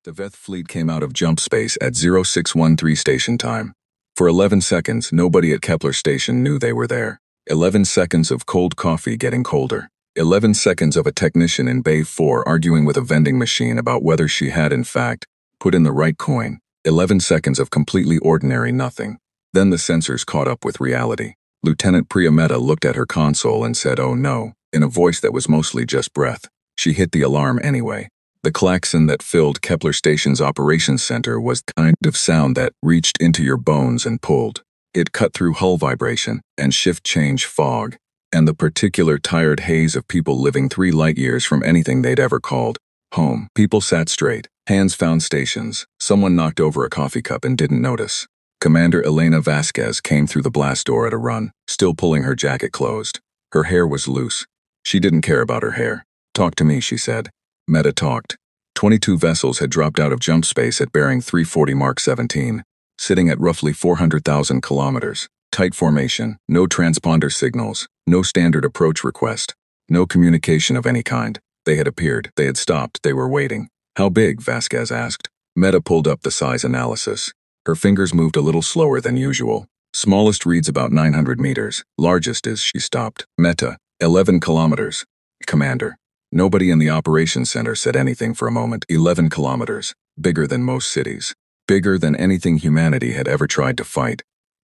The Veth fleet came out of jump space at 0613 station time. For 11 seconds, nobody at Kepler station knew they were there. 11 seconds of cold coffee getting colder. 11 seconds of a technician in Bay 4 arguing with a vending machine about whether she had, in fact, put in the right coin. 11 seconds of completely ordinary nothing. Then the sensors caught up with reality. Lieutenant Priya Mehta looked at her console and said, "Oh no," in a voice that was mostly just breath. She hit the alarm anyway. The klaxon that filled Kepler Station's operations center was the kind of sound that reached into your bones and pulled. It cut through hull vibration and shift change fog, and the particular tired haze of people living 3 light years from anything they'd ever called home. People sat straight, hands found stations. Someone knocked over a coffee cup and didn't notice. Commander Elena Vasquez came through the blast door at a run, still pulling her jacket closed. Her hair was loose. She didn't care about her hair. "Talk to me," she said. Mehta talked. 22 vessels had dropped out of jump space at bearing 340 Mark 17, sitting at roughly 400,000 kilometers. Tight formation, no transponder signals, no standard approach request, no communication of any kind. They had appeared, they had stopped, they were waiting. "How big?" Vasquez asked. Mehta pulled up the size analysis. Her fingers moved a little slower than usual. Smallest reads about 900 meters. Largest is, she stopped. Mehta, 11 kilometers. Commander. Nobody in the operations center said anything for a moment. 11 kilometers. Bigger than most cities. Bigger than anything humanity had ever tried to fight.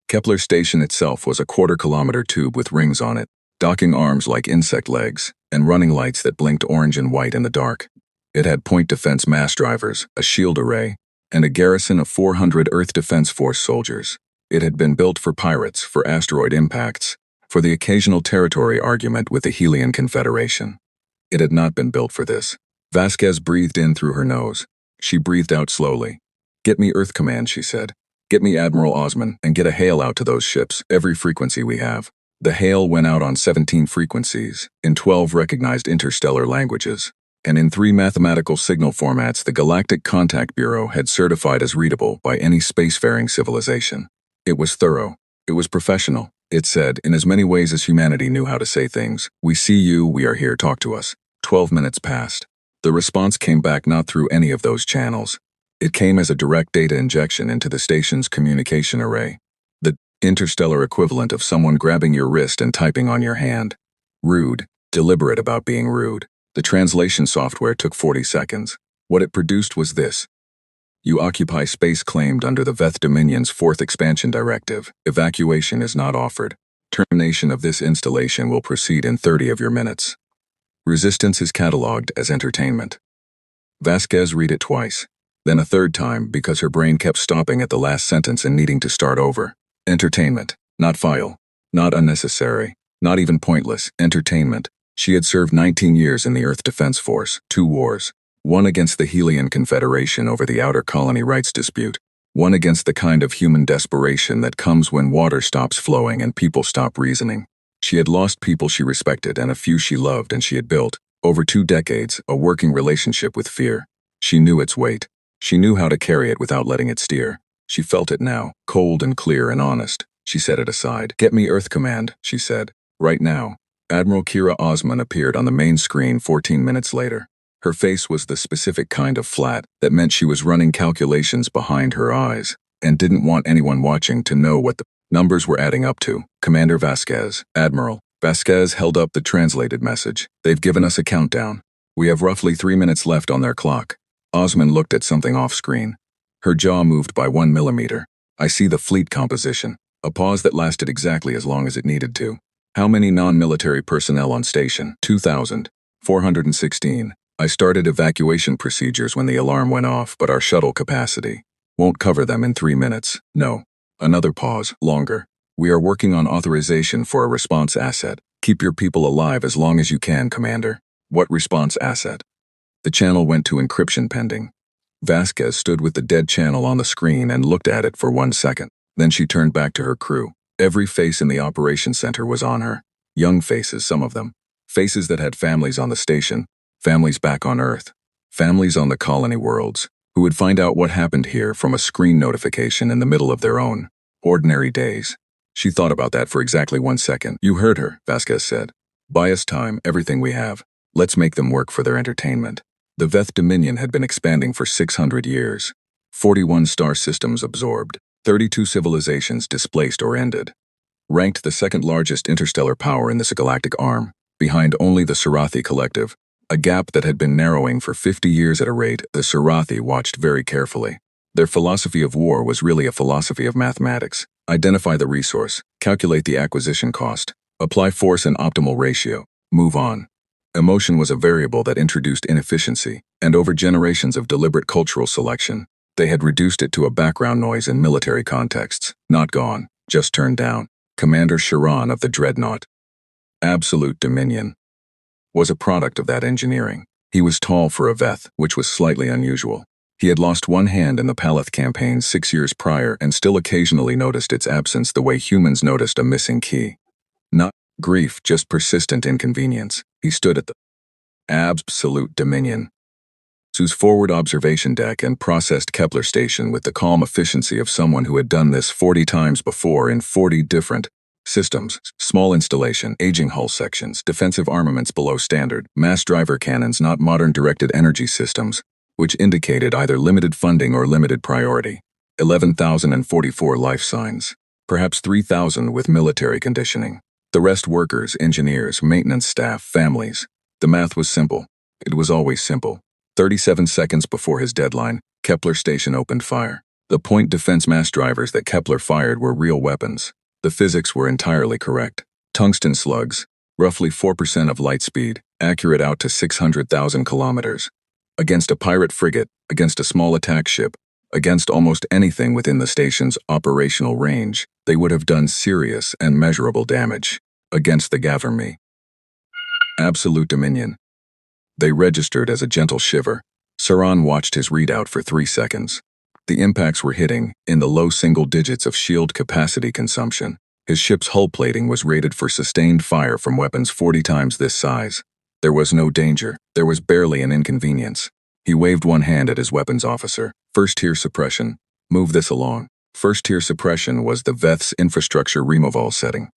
Kepler Station itself was a quarter-kilometer tube with rings on it, docking arms like insect legs, and running lights that blinked orange and white in the dark. It had point defense mass drivers, a shield array, and a garrison of 400 Earth Defense Force soldiers. It had been built for pirates, for asteroid impacts, for the occasional territory argument with the Helian Confederation. It had not been built for this. Vasquez breathed in through her nose. She breathed out slowly. "Get me Earth Command," she said. "Get me Admiral Osman, and get a hail out to those ships, every frequency we have." The hail went out on 17 frequencies, in 12 recognized interstellar languages, and in 3 mathematical signal formats the Galactic Contact Bureau had certified as readable by any spacefaring civilization. It was thorough. It was professional. It said, in as many ways as humanity knew how to say things, "We see you, we are here, talk to us." 12 minutes passed. The response came back not through any of those channels. It came as a direct data injection into the station's communication array. The interstellar equivalent of someone grabbing your wrist and typing on your hand. Rude, deliberate about being rude. The translation software took 40 seconds. What it produced was this. "You occupy space claimed under the Veth Dominion's 4th Expansion Directive. Evacuation is not offered. Termination of this installation will proceed in 30 of your minutes. Resistance is cataloged as entertainment." Vasquez read it twice, then a third time because her brain kept stopping at the last sentence and needing to start over. Entertainment, not file, not unnecessary, not even pointless, entertainment. She had served 19 years in the Earth Defense Force, 2 wars. One against the Helian Confederation over the outer colony rights dispute. One against the kind of human desperation that comes when water stops flowing and people stop reasoning. She had lost people she respected and a few she loved, and she had built, over 2 decades, a working relationship with fear. She knew its weight. She knew how to carry it without letting it steer. She felt it now, cold and clear and honest. She set it aside. "Get me Earth Command," she said. "Right now." Admiral Kira Osman appeared on the main screen 14 minutes later. Her face was the specific kind of flat that meant she was running calculations behind her eyes and didn't want anyone watching to know what the numbers were adding up to. "Commander Vasquez, Admiral." Vasquez held up the translated message. "They've given us a countdown. We have roughly 3 minutes left on their clock." Osman looked at something off-screen. Her jaw moved by 1 millimeter. "I see the fleet composition." A pause that lasted exactly as long as it needed to. "How many non-military personnel on station?" 2,000. 416. "I started evacuation procedures when the alarm went off, but our shuttle capacity won't cover them in 3 minutes. No." Another pause, longer. "We are working on authorization for a response asset. Keep your people alive as long as you can, Commander." "What response asset?" The channel went to encryption pending. Vasquez stood with the dead channel on the screen and looked at it for 1 second. Then she turned back to her crew. Every face in the operations center was on her. Young faces, some of them. Faces that had families on the station, families back on Earth, families on the colony worlds, who would find out what happened here from a screen notification in the middle of their own ordinary days. She thought about that for exactly 1 second. "You heard her," Vasquez said. "Buy us time, everything we have. Let's make them work for their entertainment." The Veth Dominion had been expanding for 600 years. 41 star systems absorbed, 32 civilizations displaced or ended. Ranked the second largest interstellar power in this galactic arm, behind only the Sarathi Collective, a gap that had been narrowing for 50 years at a rate the Sarathi watched very carefully. Their philosophy of war was really a philosophy of mathematics. Identify the resource, calculate the acquisition cost, apply force and optimal ratio, move on. Emotion was a variable that introduced inefficiency, and over generations of deliberate cultural selection, they had reduced it to a background noise in military contexts, not gone, just turned down. Commander Sharon of the Dreadnought. Absolute Dominion was a product of that engineering. He was tall for a Veth, which was slightly unusual. He had lost one hand in the Paleth campaign 6 years prior and still occasionally noticed its absence the way humans noticed a missing key. Not grief, just persistent inconvenience. He stood at the Absolute Dominion, whose forward observation deck and processed Kepler station with the calm efficiency of someone who had done this 40 times before in 40 different systems, small installation, aging hull sections, defensive armaments below standard, mass driver cannons, not modern directed energy systems, which indicated either limited funding or limited priority. 11,044 life signs, perhaps 3,000 with military conditioning. The rest workers, engineers, maintenance staff, families. The math was simple. It was always simple. 37 seconds before his deadline, Kepler station opened fire. The point defense mass drivers that Kepler fired were real weapons. The physics were entirely correct. Tungsten slugs, roughly 4% of light speed, accurate out to 600,000 kilometers. Against a pirate frigate, against a small attack ship, against almost anything within the station's operational range, they would have done serious and measurable damage. Against the Gaverme. Absolute Dominion. They registered as a gentle shiver. Saran watched his readout for 3 seconds. The impacts were hitting in the low single digits of shield capacity consumption. His ship's hull plating was rated for sustained fire from weapons 40 times this size. There was no danger. There was barely an inconvenience. He waved one hand at his weapons officer. First-tier suppression. Move this along. First-tier suppression was the Veth's infrastructure removal setting,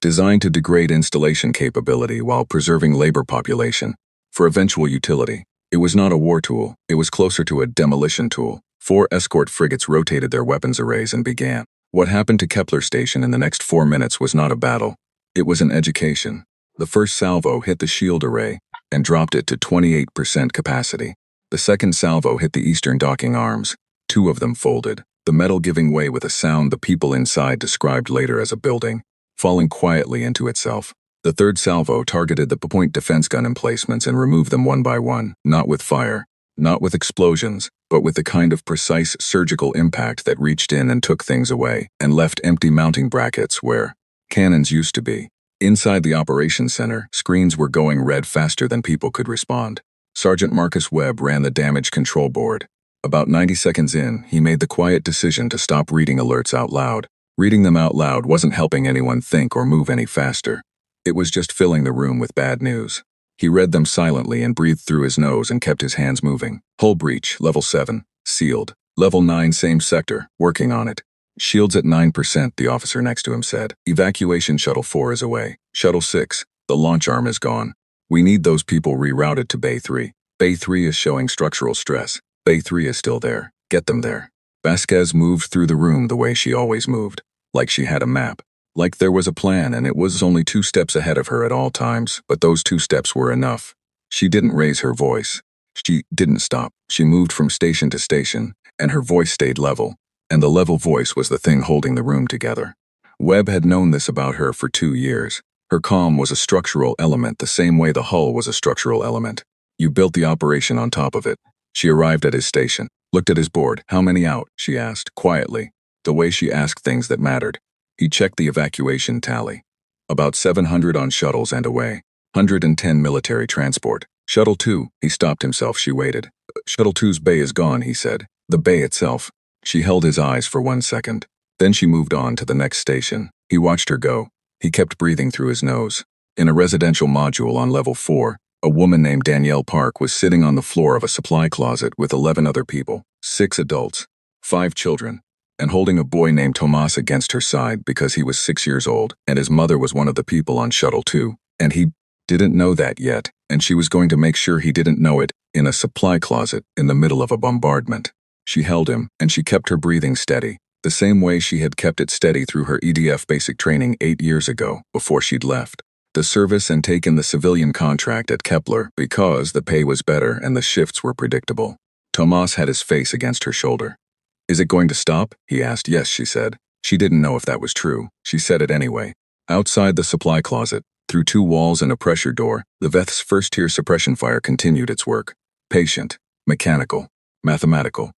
designed to degrade installation capability while preserving labor population. For eventual utility, it was not a war tool, it was closer to a demolition tool. 4 escort frigates rotated their weapons arrays and began. What happened to Kepler Station in the next 4 minutes was not a battle. It was an education. The first salvo hit the shield array and dropped it to 28% capacity. The second salvo hit the eastern docking arms. 2 of them folded, the metal giving way with a sound the people inside described later as a building, falling quietly into itself. The third salvo targeted the point defense gun emplacements and removed them one by one, not with fire, not with explosions, but with the kind of precise surgical impact that reached in and took things away and left empty mounting brackets where cannons used to be. Inside the operations center, screens were going red faster than people could respond. Sergeant Marcus Webb ran the damage control board. About 90 seconds in, he made the quiet decision to stop reading alerts out loud. Reading them out loud wasn't helping anyone think or move any faster. It was just filling the room with bad news. He read them silently and breathed through his nose and kept his hands moving. Hull breach, level 7, sealed. Level 9, same sector, working on it. Shields at 9%, the officer next to him said. Evacuation Shuttle 4 is away. Shuttle 6, the launch arm is gone. We need those people rerouted to Bay 3. Bay 3 is showing structural stress. Bay 3 is still there. Get them there. Vasquez moved through the room the way she always moved, like she had a map. Like there was a plan and it was only 2 steps ahead of her at all times, but those 2 steps were enough. She didn't raise her voice. She didn't stop. She moved from station to station, and her voice stayed level, and the level voice was the thing holding the room together. Webb had known this about her for 2 years. Her calm was a structural element the same way the hull was a structural element. You built the operation on top of it. She arrived at his station, looked at his board. How many out? She asked, quietly, the way she asked things that mattered. He checked the evacuation tally. About 700 on shuttles and away. 110 military transport. Shuttle 2, he stopped himself, she waited. Shuttle 2's bay is gone, he said. The bay itself. She held his eyes for 1 second. Then she moved on to the next station. He watched her go. He kept breathing through his nose. In a residential module on level 4, a woman named Danielle Park was sitting on the floor of a supply closet with 11 other people, 6 adults, 5 children, and holding a boy named Tomas against her side because he was 6 years old and his mother was one of the people on Shuttle 2, and he didn't know that yet, and she was going to make sure he didn't know it, in a supply closet in the middle of a bombardment. She held him, and she kept her breathing steady, the same way she had kept it steady through her EDF basic training 8 years ago, before she'd left the service and taken the civilian contract at Kepler because the pay was better and the shifts were predictable. Tomas had his face against her shoulder. "Is it going to stop?" he asked. "Yes," she said. She didn't know if that was true. She said it anyway. Outside the supply closet, through 2 walls and a pressure door, the Veth's first-tier suppression fire continued its work. Patient, mechanical, mathematical.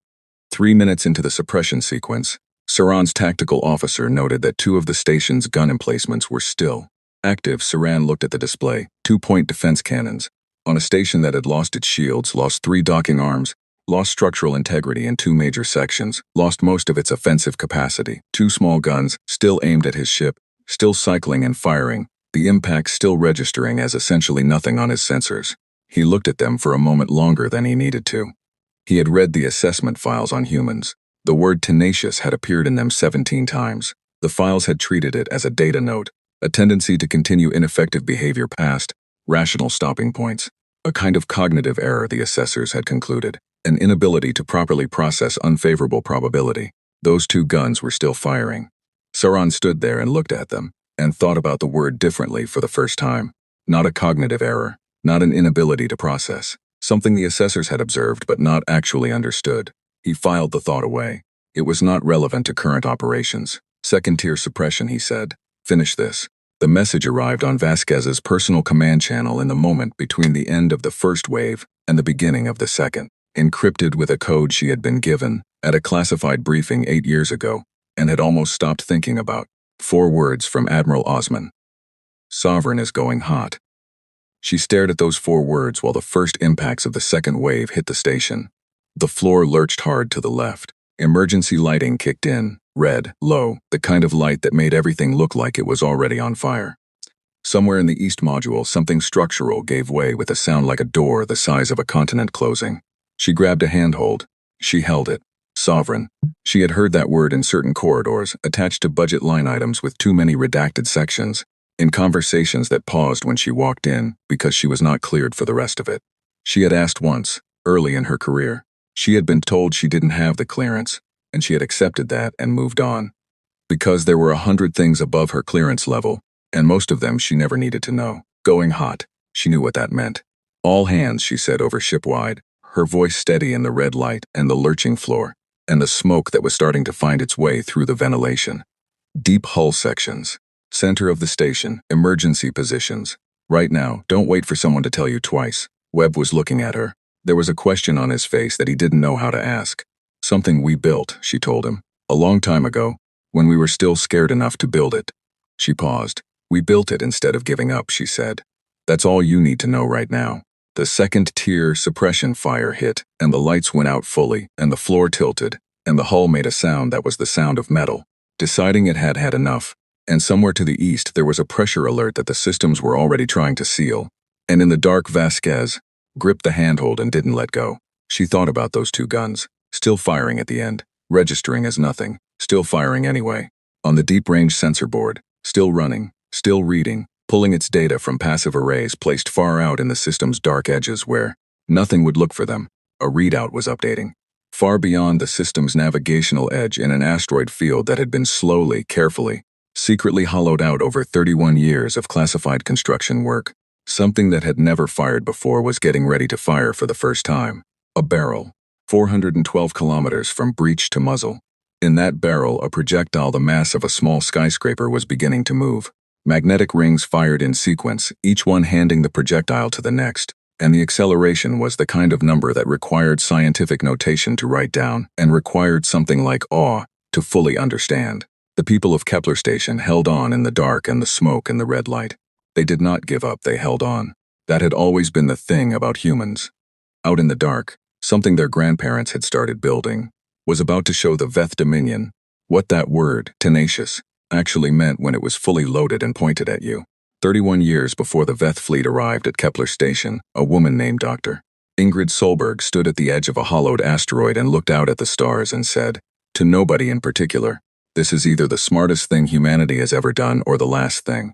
3 minutes into the suppression sequence, Saran's tactical officer noted that 2 of the station's gun emplacements were still active. Saran looked at the display, 2-point defense cannons. On a station that had lost its shields, lost 3 docking arms, lost structural integrity in 2 major sections, lost most of its offensive capacity. 2 small guns, still aimed at his ship, still cycling and firing, the impact still registering as essentially nothing on his sensors. He looked at them for a moment longer than he needed to. He had read the assessment files on humans. The word tenacious had appeared in them 17 times. The files had treated it as a data note, a tendency to continue ineffective behavior past rational stopping points, a kind of cognitive error, the assessors had concluded, an inability to properly process unfavorable probability. Those 2 guns were still firing. Saran stood there and looked at them, and thought about the word differently for the first time. Not a cognitive error, not an inability to process, something the assessors had observed but not actually understood. He filed the thought away. It was not relevant to current operations. Second-tier suppression, he said. Finish this. The message arrived on Vasquez's personal command channel in the moment between the end of the first wave and the beginning of the second, encrypted with a code she had been given at a classified briefing 8 years ago and had almost stopped thinking about. 4 words from Admiral Osman. "Sovereign is going hot." She stared at those 4 words while the first impacts of the second wave hit the station. The floor lurched hard to the left. Emergency lighting kicked in, red, low, the kind of light that made everything look like it was already on fire. Somewhere in the east module, something structural gave way with a sound like a door the size of a continent closing. She grabbed a handhold. She held it. Sovereign. She had heard that word in certain corridors, attached to budget line items with too many redacted sections, in conversations that paused when she walked in because she was not cleared for the rest of it. She had asked once, early in her career. She had been told she didn't have the clearance, and she had accepted that and moved on. Because there were 100 things above her clearance level, and most of them she never needed to know. Going hot. She knew what that meant. "All hands," she said over shipwide, her voice steady in the red light and the lurching floor, and the smoke that was starting to find its way through the ventilation. Deep hull sections. Center of the station, emergency positions. Right now, don't wait for someone to tell you twice. Webb was looking at her. There was a question on his face that he didn't know how to ask. "Something we built," she told him, "a long time ago, when we were still scared enough to build it." She paused. "We built it instead of giving up," she said. "That's all you need to know right now." The second-tier suppression fire hit, and the lights went out fully, and the floor tilted, and the hull made a sound that was the sound of metal, deciding it had had enough. And somewhere to the east there was a pressure alert that the systems were already trying to seal. And in the dark, Vasquez gripped the handhold and didn't let go. She thought about those 2 guns, still firing at the end, registering as nothing, still firing anyway. On the deep-range sensor board, still running, still reading, pulling its data from passive arrays placed far out in the system's dark edges where nothing would look for them. A readout was updating. Far beyond the system's navigational edge in an asteroid field that had been slowly, carefully, secretly hollowed out over 31 years of classified construction work. Something that had never fired before was getting ready to fire for the first time. A barrel, 412 kilometers from breech to muzzle. In that barrel, a projectile the mass of a small skyscraper was beginning to move. Magnetic rings fired in sequence, each one handing the projectile to the next, and the acceleration was the kind of number that required scientific notation to write down and required something like awe to fully understand. The people of Kepler Station held on in the dark and the smoke and the red light. They did not give up, they held on. That had always been the thing about humans. Out in the dark, something their grandparents had started building was about to show the Veth Dominion what that word, tenacious, actually meant when it was fully loaded and pointed at you. 31 years before the Veth fleet arrived at Kepler Station, a woman named Dr. Ingrid Solberg stood at the edge of a hollowed asteroid and looked out at the stars and said, to nobody in particular, "This is either the smartest thing humanity has ever done or the last thing."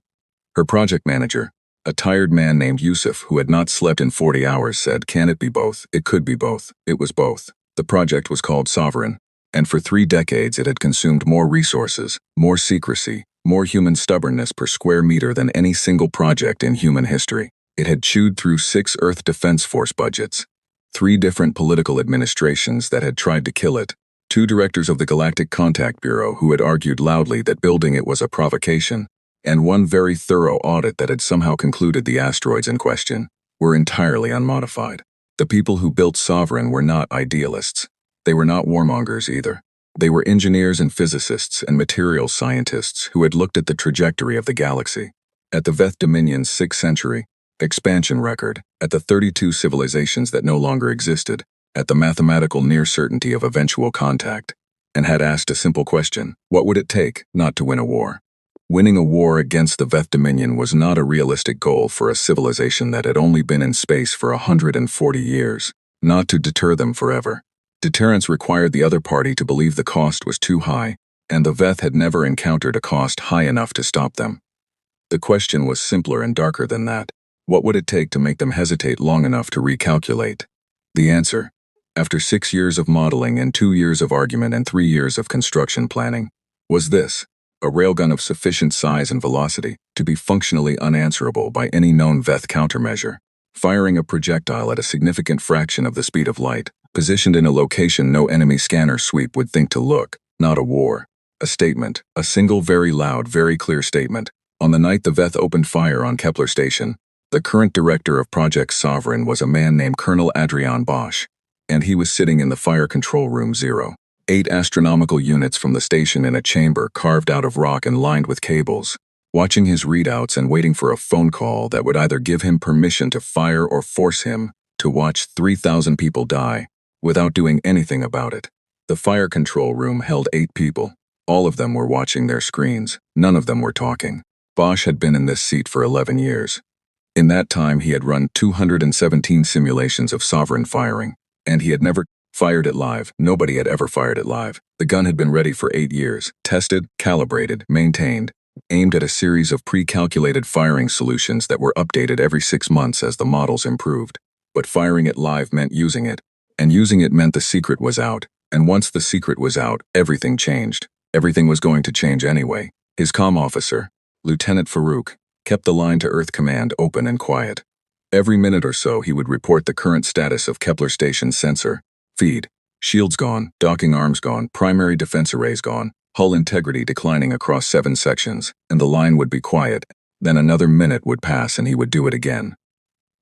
Her project manager, A tired man named Yusuf, who had not slept in 40 hours, said, "Can it be both? It could be both." It was both. The project was called Sovereign, and for 3 decades it had consumed more resources, more secrecy, more human stubbornness per square meter than any single project in human history. It had chewed through 6 Earth Defense Force budgets, 3 different political administrations that had tried to kill it, 2 directors of the Galactic Contact Bureau who had argued loudly that building it was a provocation, and 1 very thorough audit that had somehow concluded the asteroids in question were entirely unmodified. The people who built Sovereign were not idealists. They were not warmongers either. They were engineers and physicists and materials scientists who had looked at the trajectory of the galaxy, at the Veth Dominion's 6th century expansion record, at the 32 civilizations that no longer existed, at the mathematical near certainty of eventual contact, and had asked a simple question: what would it take not to win a war? Winning a war against the Veth Dominion was not a realistic goal for a civilization that had only been in space for 140 years, not to deter them forever. Deterrence required the other party to believe the cost was too high, and the Veth had never encountered a cost high enough to stop them. The question was simpler and darker than that. What would it take to make them hesitate long enough to recalculate? The answer, after 6 years of modeling and 2 years of argument and 3 years of construction planning, was this: a railgun of sufficient size and velocity to be functionally unanswerable by any known Veth countermeasure, firing a projectile at a significant fraction of the speed of light, positioned in a location no enemy scanner sweep would think to look, not a war. A statement, a single very loud, very clear statement. On the night the Veth opened fire on Kepler Station, the current director of Project Sovereign was a man named Colonel Adrian Bosch, and he was sitting in the Fire Control Room 0. 8 astronomical units from the station in a chamber carved out of rock and lined with cables, watching his readouts and waiting for a phone call that would either give him permission to fire or force him to watch 3,000 people die without doing anything about it. The fire control room held 8 people. All of them were watching their screens. None of them were talking. Bosch had been in this seat for 11 years. In that time, he had run 217 simulations of Sovereign firing, and he had never fired it live. Nobody had ever fired it live. The gun had been ready for 8 years, tested, calibrated, maintained, aimed at a series of pre-calculated firing solutions that were updated every 6 months as the models improved. But firing it live meant using it, and using it meant the secret was out, and once the secret was out, everything changed. Everything was going to change anyway. His comm officer, Lieutenant Farouk, kept the line to Earth Command open and quiet. Every minute or so he would report the current status of Kepler Station's sensor, feed, shields gone, docking arms gone, primary defense arrays gone, hull integrity declining across 7 sections, and the line would be quiet. Then another minute would pass and he would do it again.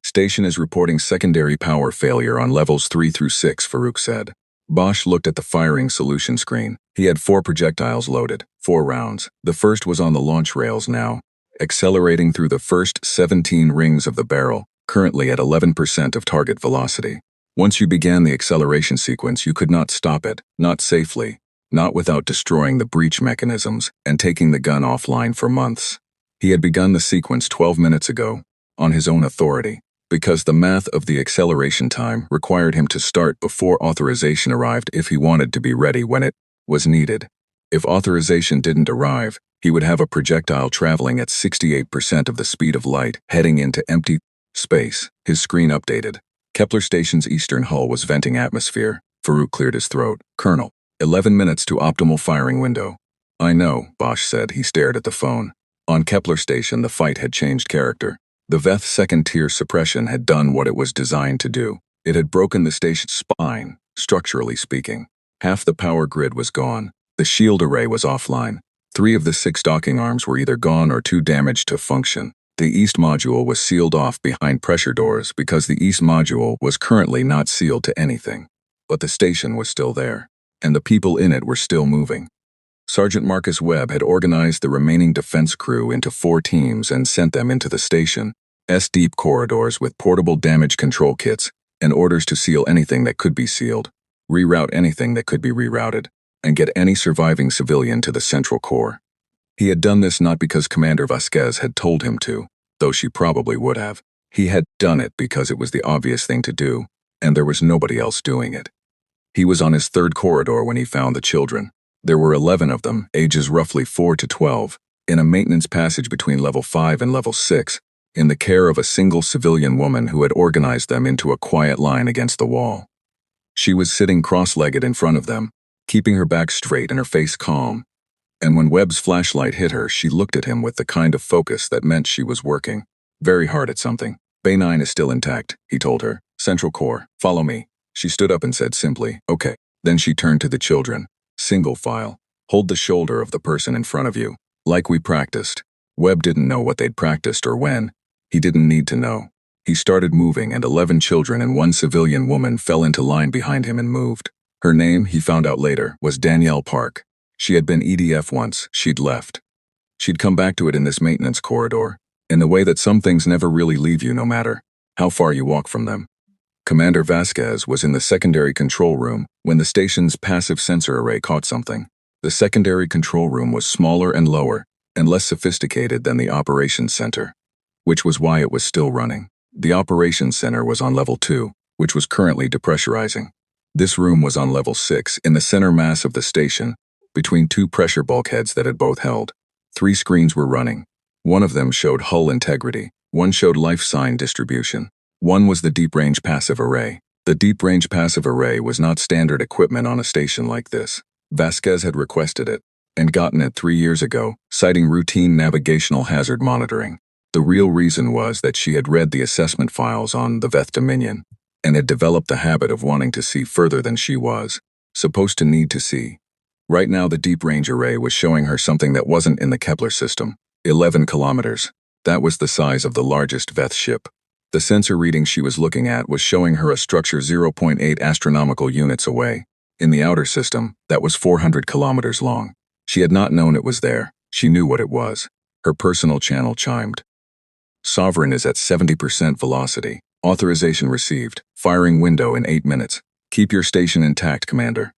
Station is reporting secondary power failure on levels 3 through 6, Farouk said. Bosch looked at the firing solution screen. He had 4 projectiles loaded, 4 rounds. The first was on the launch rails now, accelerating through the first 17 rings of the barrel, currently at 11% of target velocity. Once you began the acceleration sequence, you could not stop it, not safely, not without destroying the breach mechanisms and taking the gun offline for months. He had begun the sequence 12 minutes ago, on his own authority, because the math of the acceleration time required him to start before authorization arrived if he wanted to be ready when it was needed. If authorization didn't arrive, he would have a projectile traveling at 68% of the speed of light, heading into empty space. His screen updated. Kepler Station's eastern hull was venting atmosphere. Farouk cleared his throat. Colonel, 11 minutes to optimal firing window. I know, Bosch said. He stared at the phone. On Kepler Station, the fight had changed character. The Veth second-tier suppression had done what it was designed to do. It had broken the station's spine, structurally speaking. Half the power grid was gone. The shield array was offline. 3 of the 6 docking arms were either gone or too damaged to function. The east module was sealed off behind pressure doors because the east module was currently not sealed to anything. But the station was still there, and the people in it were still moving. Sergeant Marcus Webb had organized the remaining defense crew into 4 teams and sent them into the station's deep corridors with portable damage control kits and orders to seal anything that could be sealed, reroute anything that could be rerouted, and get any surviving civilian to the central core. He had done this not because Commander Vasquez had told him to, though she probably would have. He had done it because it was the obvious thing to do, and there was nobody else doing it. He was on his 3rd corridor when he found the children. There were 11 of them, ages roughly 4 to 12, in a maintenance passage between level 5 and level 6, in the care of a single civilian woman who had organized them into a quiet line against the wall. She was sitting cross-legged in front of them, keeping her back straight and her face calm. And when Webb's flashlight hit her, she looked at him with the kind of focus that meant she was working very hard at something. Bay 9 is still intact, he told her. Central core, follow me. She stood up and said simply, okay. Then she turned to the children. Single file. Hold the shoulder of the person in front of you. Like we practiced. Webb didn't know what they'd practiced or when. He didn't need to know. He started moving and 11 children and 1 civilian woman fell into line behind him and moved. Her name, he found out later, was Danielle Park. She had been EDF once. She'd left. She'd come back to it in this maintenance corridor, in the way that some things never really leave you no matter how far you walk from them. Commander Vasquez was in the secondary control room when the station's passive sensor array caught something. The secondary control room was smaller and lower and less sophisticated than the operations center, which was why it was still running. The operations center was on level 2, which was currently depressurizing. This room was on level 6 in the center mass of the station, between 2 pressure bulkheads that had both held. 3 screens were running. One of them showed hull integrity. One showed life sign distribution. One was the deep-range passive array. The deep-range passive array was not standard equipment on a station like this. Vasquez had requested it, and gotten it 3 years ago, citing routine navigational hazard monitoring. The real reason was that she had read the assessment files on the Veth Dominion, and had developed the habit of wanting to see further than she was supposed to need to see. Right now the deep-range array was showing her something that wasn't in the Kepler system. 11 kilometers. That was the size of the largest Veth ship. The sensor reading she was looking at was showing her a structure 0.8 astronomical units away. In the outer system, that was 400 kilometers long. She had not known it was there. She knew what it was. Her personal channel chimed. Sovereign is at 70% velocity. Authorization received. Firing window in 8 minutes. Keep your station intact, Commander.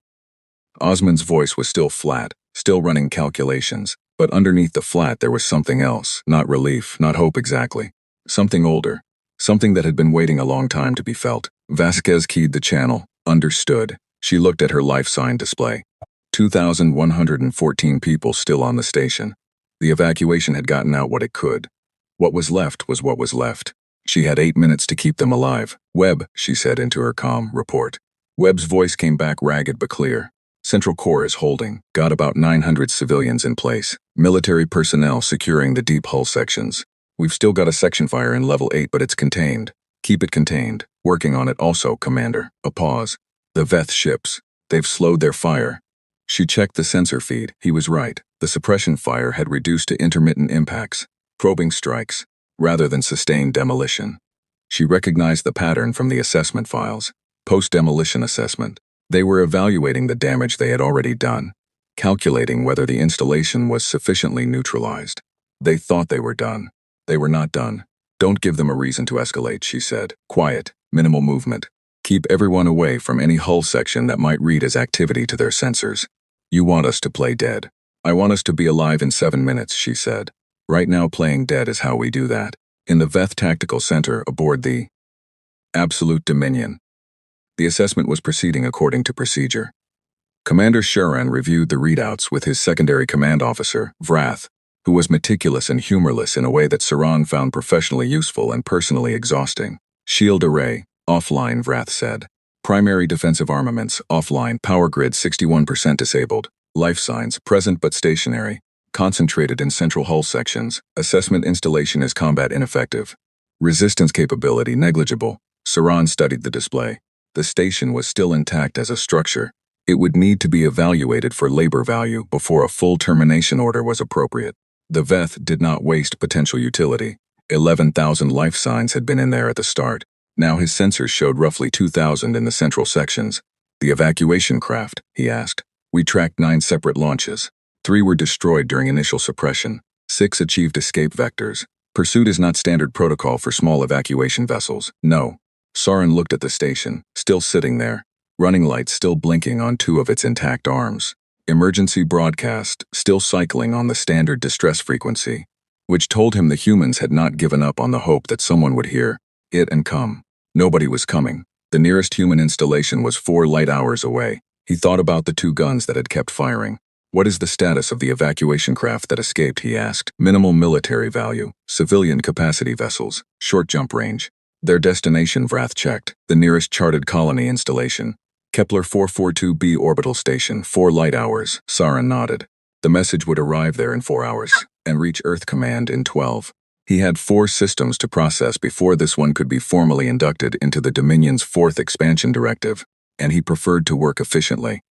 Osmond's voice was still flat, still running calculations, but underneath the flat there was something else, not relief, not hope exactly. Something older. Something that had been waiting a long time to be felt. Vasquez keyed the channel. Understood. She looked at her life sign display. 2,114 people still on the station. The evacuation had gotten out what it could. What was left was what was left. She had 8 minutes to keep them alive. Webb, she said into her calm report. Webb's voice came back ragged but clear. Central Core is holding. Got about 900 civilians in place. Military personnel securing the deep hull sections. We've still got a section fire in level 8, but it's contained. Keep it contained. Working on it also, Commander. A pause. The Veth ships. They've slowed their fire. She checked the sensor feed. He was right. The suppression fire had reduced to intermittent impacts, probing strikes, rather than sustained demolition. She recognized the pattern from the assessment files. Post-demolition assessment. They were evaluating the damage they had already done, calculating whether the installation was sufficiently neutralized. They thought they were done. They were not done. Don't give them a reason to escalate, she said. Quiet, minimal movement. Keep everyone away from any hull section that might read as activity to their sensors. You want us to play dead. I want us to be alive in 7 minutes, she said. Right now playing dead is how we do that. In the Veth Tactical Center aboard the Absolute Dominion. The assessment was proceeding according to procedure. Commander Sharan reviewed the readouts with his secondary command officer, Vrath, who was meticulous and humorless in a way that Saran found professionally useful and personally exhausting. Shield array, offline, Vrath said. Primary defensive armaments, offline, power grid 61% disabled. Life signs, present but stationary. Concentrated in central hull sections. Assessment installation is combat ineffective. Resistance capability negligible. Saran studied the display. The station was still intact as a structure. It would need to be evaluated for labor value before a full termination order was appropriate. The Veth did not waste potential utility. 11,000 life signs had been in there at the start. Now his sensors showed roughly 2,000 in the central sections. The evacuation craft, he asked. We tracked 9 separate launches. 3 were destroyed during initial suppression. 6 achieved escape vectors. Pursuit is not standard protocol for small evacuation vessels. No. Saran looked at the station, still sitting there, running lights still blinking on 2 of its intact arms. Emergency broadcast still cycling on the standard distress frequency, which told him the humans had not given up on the hope that someone would hear it and come. Nobody was coming. The nearest human installation was 4 light hours away. He thought about the 2 guns that had kept firing. What is the status of the evacuation craft that escaped, he asked. Minimal military value, civilian capacity vessels, short jump range. Their destination, Vrath checked, the nearest charted colony installation. Kepler 442b orbital station, 4 light hours, Saran nodded. The message would arrive there in 4 hours, and reach Earth Command in 12. He had 4 systems to process before this one could be formally inducted into the Dominion's 4th expansion directive, and he preferred to work efficiently.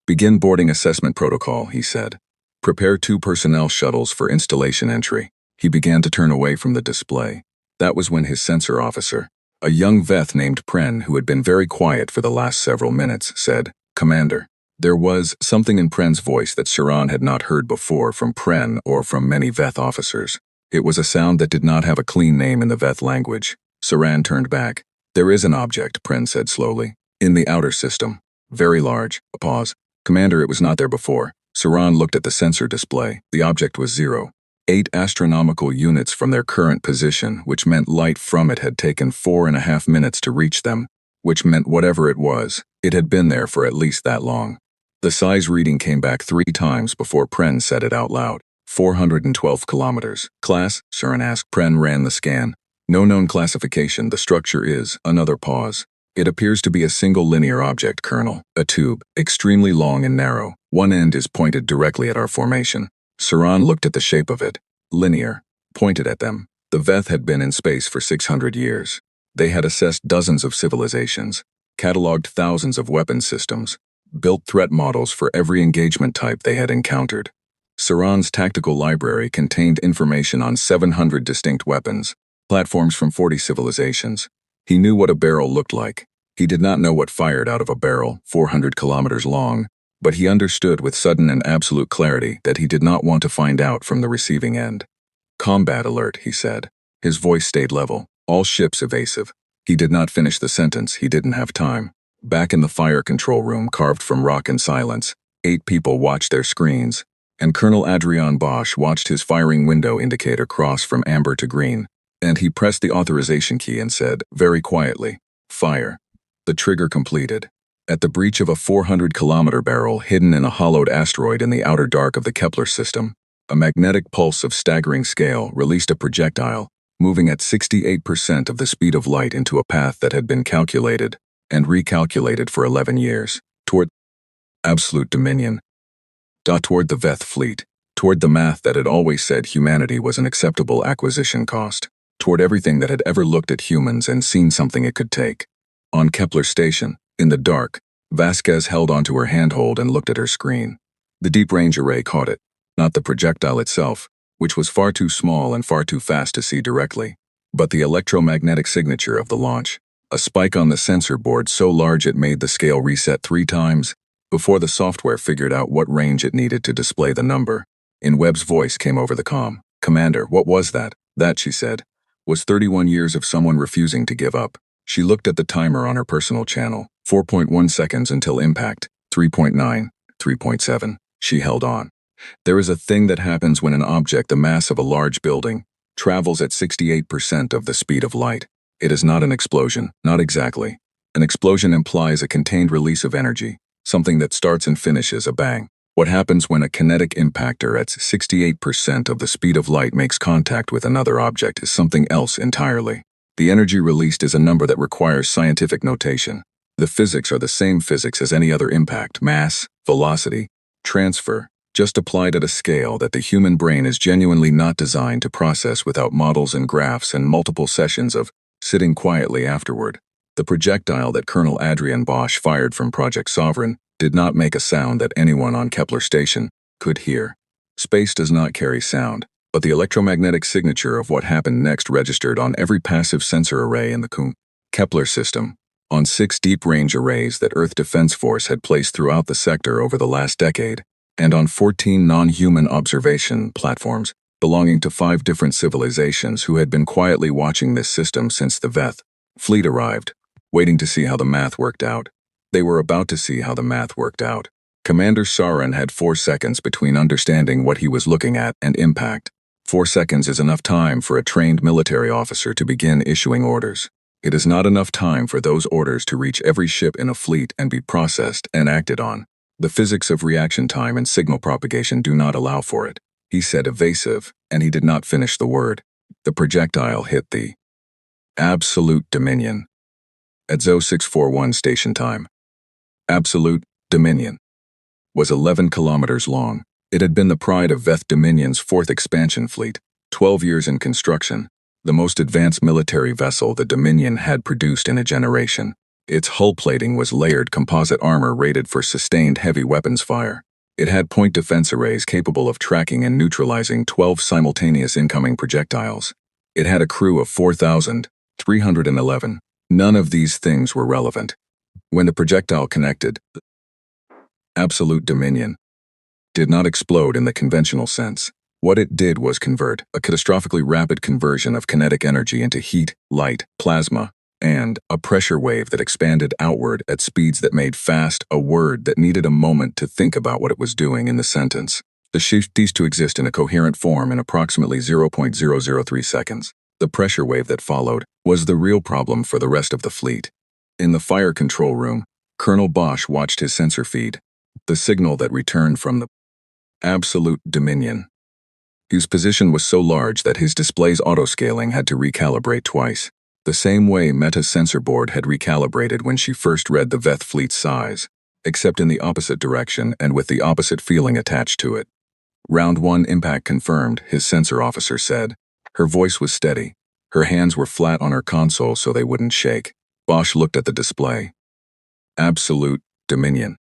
Begin boarding assessment protocol, he said. Prepare 2 personnel shuttles for installation entry. He began to turn away from the display. That was when his sensor officer, a young Veth named Pren who had been very quiet for the last several minutes, said, "Commander." There was something in Pren's voice that Saran had not heard before from Pren or from many Veth officers. It was a sound that did not have a clean name in the Veth language. Saran turned back. "There is an object," Pren said slowly, "in the outer system. Very large." A pause. "Commander, it was not there before." Saran looked at the sensor display. The object was 0.8 astronomical units from their current position, which meant light from it had taken 4.5 minutes to reach them, which meant whatever it was, it had been there for at least that long. The size reading came back 3 times before Pren said it out loud. 412 kilometers. Class? Saran asked. Pren ran the scan. No known classification. The structure is, another pause. It appears to be a single linear object, Colonel. A tube, extremely long and narrow. One end is pointed directly at our formation. Saran looked at the shape of it. Linear. Pointed at them. The Veth had been in space for 600 years. They had assessed dozens of civilizations, cataloged thousands of weapon systems, built threat models for every engagement type they had encountered. Saran's tactical library contained information on 700 distinct weapons, platforms from 40 civilizations. He knew what a barrel looked like. He did not know what fired out of a barrel, 400 kilometers long, but he understood with sudden and absolute clarity that he did not want to find out from the receiving end. "Combat alert," he said. His voice stayed level. "All ships evasive." He did not finish the sentence. He didn't have time. Back in the fire control room carved from rock and silence, 8 people watched their screens, and Colonel Adrian Bosch watched his firing window indicator cross from amber to green, and he pressed the authorization key and said, very quietly, "Fire." The trigger completed. At the breach of a 400-kilometer barrel hidden in a hollowed asteroid in the outer dark of the Kepler system, a magnetic pulse of staggering scale released a projectile, moving at 68% of the speed of light into a path that had been calculated and recalculated for 11 years, toward absolute dominion. Toward the Veth fleet, toward the math that had always said humanity was an acceptable acquisition cost, toward everything that had ever looked at humans and seen something it could take. On Kepler Station, in the dark, Vasquez held onto her handhold and looked at her screen. The deep-range array caught it, not the projectile itself, which was far too small and far too fast to see directly, but the electromagnetic signature of the launch, a spike on the sensor board so large it made the scale reset 3 times, before the software figured out what range it needed to display the number. In Webb's voice came over the comm. "Commander, what was that?" That, she said, was 31 years of someone refusing to give up. She looked at the timer on her personal channel. 4.1 seconds until impact. 3.9, 3.7. She held on. There is a thing that happens when an object the mass of a large building travels at 68% of the speed of light. It is not an explosion, not exactly. An explosion implies a contained release of energy, something that starts and finishes a bang. What happens when a kinetic impactor at 68% of the speed of light makes contact with another object is something else entirely. The energy released is a number that requires scientific notation. The physics are the same physics as any other impact: mass, velocity, transfer, just applied at a scale that the human brain is genuinely not designed to process without models and graphs and multiple sessions of sitting quietly afterward. The projectile that Colonel Adrian Bosch fired from Project Sovereign did not make a sound that anyone on Kepler Station could hear. Space does not carry sound, but the electromagnetic signature of what happened next registered on every passive sensor array in the Kepler system, on 6 deep-range arrays that Earth Defense Force had placed throughout the sector over the last decade, and on 14 non-human observation platforms belonging to 5 different civilizations who had been quietly watching this system since the Veth fleet arrived, waiting to see how the math worked out. They were about to see how the math worked out. Commander Saran had 4 seconds between understanding what he was looking at and impact. 4 seconds is enough time for a trained military officer to begin issuing orders. It is not enough time for those orders to reach every ship in a fleet and be processed and acted on. The physics of reaction time and signal propagation do not allow for it. He said evasive, and he did not finish the word. The projectile hit the absolute dominion. At 0641 station time. Absolute dominion was 11 kilometers long. It had been the pride of Veth Dominion's 4th expansion fleet, 12 years in construction, the most advanced military vessel the Dominion had produced in a generation. Its hull plating was layered composite armor rated for sustained heavy weapons fire. It had point defense arrays capable of tracking and neutralizing 12 simultaneous incoming projectiles. It had a crew of 4,311. None of these things were relevant. When the projectile connected, the absolute dominion did not explode in the conventional sense. What it did was convert a catastrophically rapid conversion of kinetic energy into heat, light, plasma, and a pressure wave that expanded outward at speeds that made fast a word that needed a moment to think about what it was doing in the sentence. The shift ceased to exist in a coherent form in approximately 0.003 seconds. The pressure wave that followed was the real problem for the rest of the fleet. In the fire control room, Colonel Bosch watched his sensor feed, the signal that returned from the absolute dominion, whose position was so large that his display's autoscaling had to recalibrate twice, the same way Meta's sensor board had recalibrated when she first read the Veth fleet's size, except in the opposite direction and with the opposite feeling attached to it. Round 1 impact confirmed, his sensor officer said. Her voice was steady. Her hands were flat on her console so they wouldn't shake. Bosch looked at the display. Absolute dominion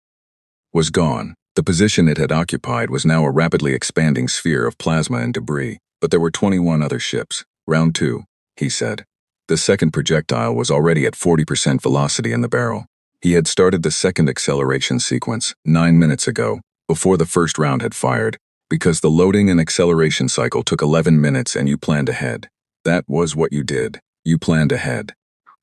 was gone. The position it had occupied was now a rapidly expanding sphere of plasma and debris, but there were 21 other ships. Round 2, he said. The second projectile was already at 40% velocity in the barrel. He had started the second acceleration sequence 9 minutes ago, before the first round had fired, because the loading and acceleration cycle took 11 minutes and you planned ahead. That was what you did. You planned ahead.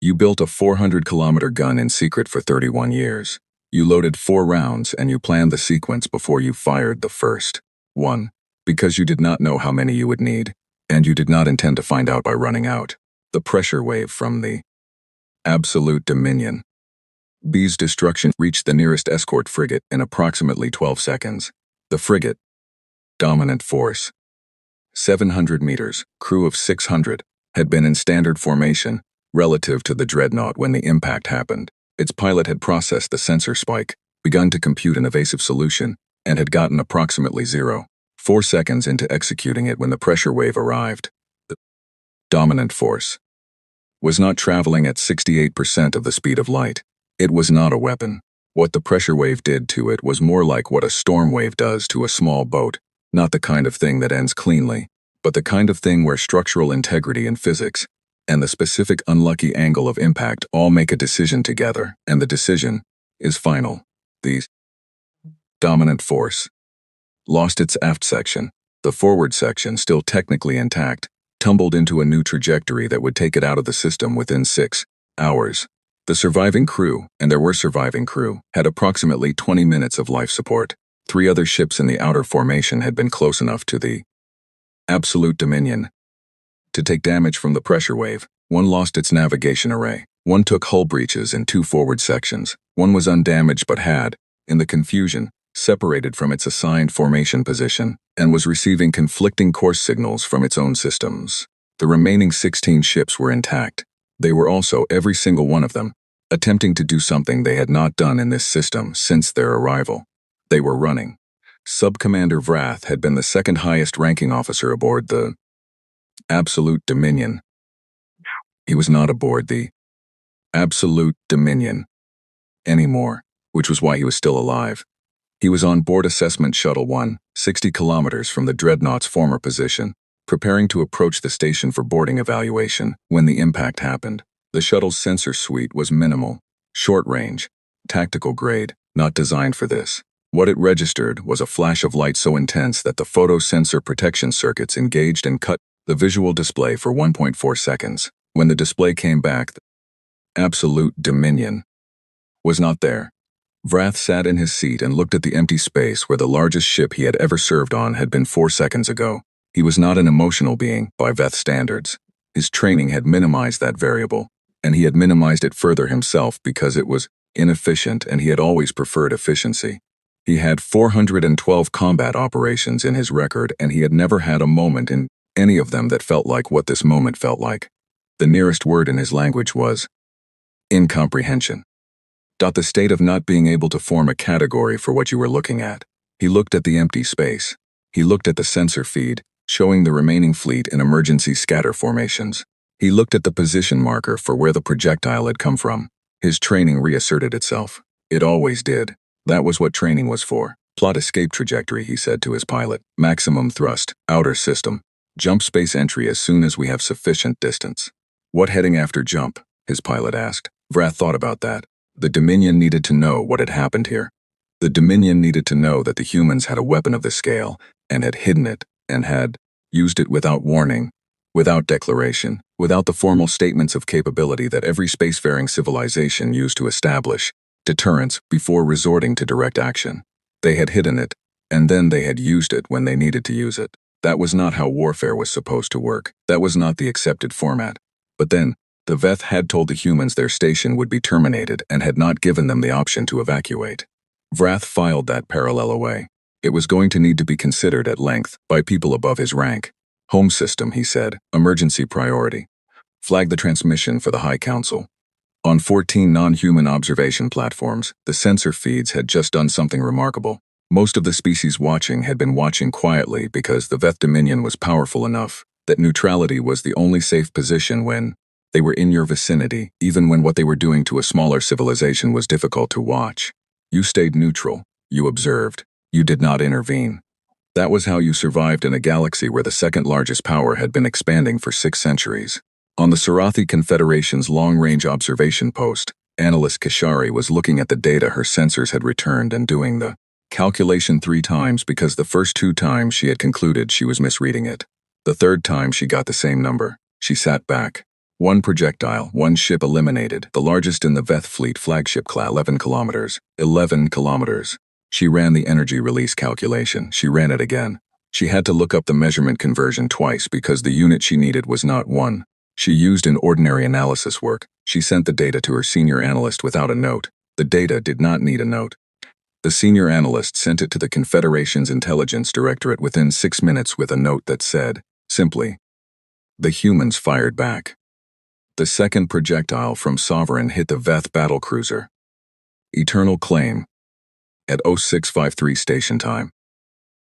You built a 400-kilometer gun in secret for 31 years. You loaded 4 rounds and you planned the sequence before you fired the first one, because you did not know how many you would need, and you did not intend to find out by running out. The pressure wave from the absolute dominion. B's destruction reached the nearest escort frigate in approximately 12 seconds. The frigate, dominant force, 700 meters, crew of 600, had been in standard formation relative to the dreadnought when the impact happened. Its pilot had processed the sensor spike, begun to compute an evasive solution, and had gotten approximately 0.4 seconds into executing it when the pressure wave arrived. The dominant force was not traveling at 68% of the speed of light. It was not a weapon. What the pressure wave did to it was more like what a storm wave does to a small boat, not the kind of thing that ends cleanly, but the kind of thing where structural integrity and physics and the specific unlucky angle of impact all make a decision together, and the decision is final. The dominant force lost its aft section. The forward section, still technically intact, tumbled into a new trajectory that would take it out of the system within 6 hours. The surviving crew, and there were surviving crew, had approximately 20 minutes of life support. 3 other ships in the outer formation had been close enough to the absolute dominion to take damage from the pressure wave. One lost its navigation array. One took hull breaches in 2 forward sections. One was undamaged but had, in the confusion, separated from its assigned formation position and was receiving conflicting course signals from its own systems. The remaining 16 ships were intact. They were also, every single one of them, attempting to do something they had not done in this system since their arrival. They were running. Sub-Commander Vrath had been the second highest ranking officer aboard the absolute dominion. He was not aboard the absolute dominion anymore, which was why he was still alive. He was on board Assessment Shuttle 1, 60 kilometers from the Dreadnought's former position, preparing to approach the station for boarding evaluation when the impact happened. The shuttle's sensor suite was minimal, short-range, tactical grade, not designed for this. What it registered was a flash of light so intense that the photosensor protection circuits engaged and cut the visual display for 1.4 seconds. When the display came back, the absolute dominion was not there. Vrath sat in his seat and looked at the empty space where the largest ship he had ever served on had been 4 seconds ago. He was not an emotional being by Veth standards. His training had minimized that variable, and he had minimized it further himself because it was inefficient and he had always preferred efficiency. He had 412 combat operations in his record, and he had never had a moment in any of them that felt like what this moment felt like. The nearest word in his language was incomprehension. The state of not being able to form a category for what you were looking at. He looked at the empty space. He looked at the sensor feed, showing the remaining fleet in emergency scatter formations. He looked at the position marker for where the projectile had come from. His training reasserted itself. It always did. That was what training was for. Plot escape trajectory, he said to his pilot. Maximum thrust, outer system. Jump space entry as soon as we have sufficient distance. What heading after jump? His pilot asked. Vrath thought about that. The Dominion needed to know what had happened here. The Dominion needed to know that the humans had a weapon of the scale, and had hidden it, and had used it without warning, without declaration, without the formal statements of capability that every spacefaring civilization used to establish deterrence before resorting to direct action. They had hidden it, and then they had used it when they needed to use it. That was not how warfare was supposed to work. That was not the accepted format. But then, the Veth had told the humans their station would be terminated and had not given them the option to evacuate. Vrath filed that parallel away. It was going to need to be considered at length by people above his rank. Home system, he said, emergency priority. Flag the transmission for the High Council. On 14 non-human observation platforms, the sensor feeds had just done something remarkable. Most of the species watching had been watching quietly because the Veth Dominion was powerful enough that neutrality was the only safe position when they were in your vicinity, even when what they were doing to a smaller civilization was difficult to watch. You stayed neutral. You observed. You did not intervene. That was how you survived in a galaxy where the second largest power had been expanding for 6 centuries. On the Sarathi Confederation's long-range observation post, analyst Kashari was looking at the data her sensors had returned and doing the calculation 3 times because the first 2 times she had concluded she was misreading it. The third time she got the same number. She sat back. 1 projectile, 1 ship eliminated, the largest in the Veth fleet flagship class, 11 kilometers. 11 kilometers. She ran the energy release calculation. She ran it again. She had to look up the measurement conversion twice because the unit she needed was not 1. She used in ordinary analysis work. She sent the data to her senior analyst without a note. The data did not need a note. The senior analyst sent it to the Confederation's Intelligence Directorate within 6 minutes with a note that said, simply, the humans fired back. The second projectile from Sovereign hit the Veth battlecruiser. Eternal Claim. At 0653 station time.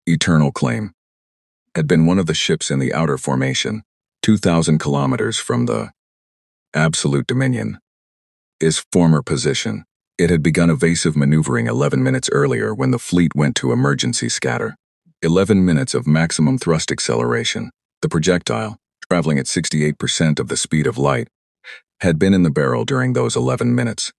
Eternal Claim had been one of the ships in the outer formation, 2,000 kilometers from the Absolute Dominion. Its former position. It had begun evasive maneuvering 11 minutes earlier when the fleet went to emergency scatter. 11 minutes of maximum thrust acceleration. The projectile, traveling at 68% of the speed of light, had been in the barrel during those 11 minutes,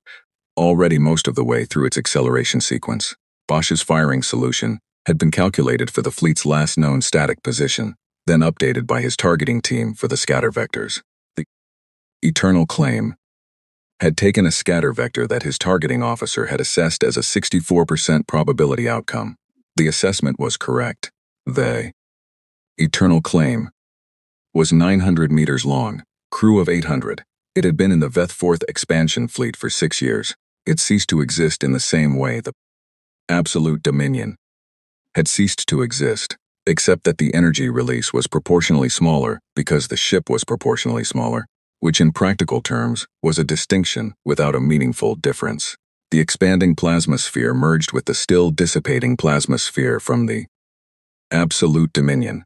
already most of the way through its acceleration sequence. Bosch's firing solution had been calculated for the fleet's last known static position, then updated by his targeting team for the scatter vectors. The Eternal Claim had taken a scatter vector that his targeting officer had assessed as a 64% probability outcome. The assessment was correct. The Eternal Claim was 900 meters long, crew of 800. It had been in the Veth 4th expansion fleet for 6 years. It ceased to exist in the same way the Absolute Dominion had ceased to exist, except that the energy release was proportionally smaller because the ship was proportionally smaller, which in practical terms was a distinction without a meaningful difference. The expanding plasma sphere merged with the still dissipating plasma sphere from the Absolute Dominion.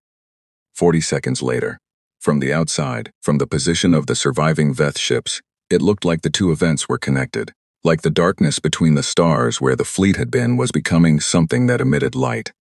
40 seconds later, from the outside, from the position of the surviving Veth ships, it looked like the 2 events were connected, like the darkness between the stars where the fleet had been was becoming something that emitted light.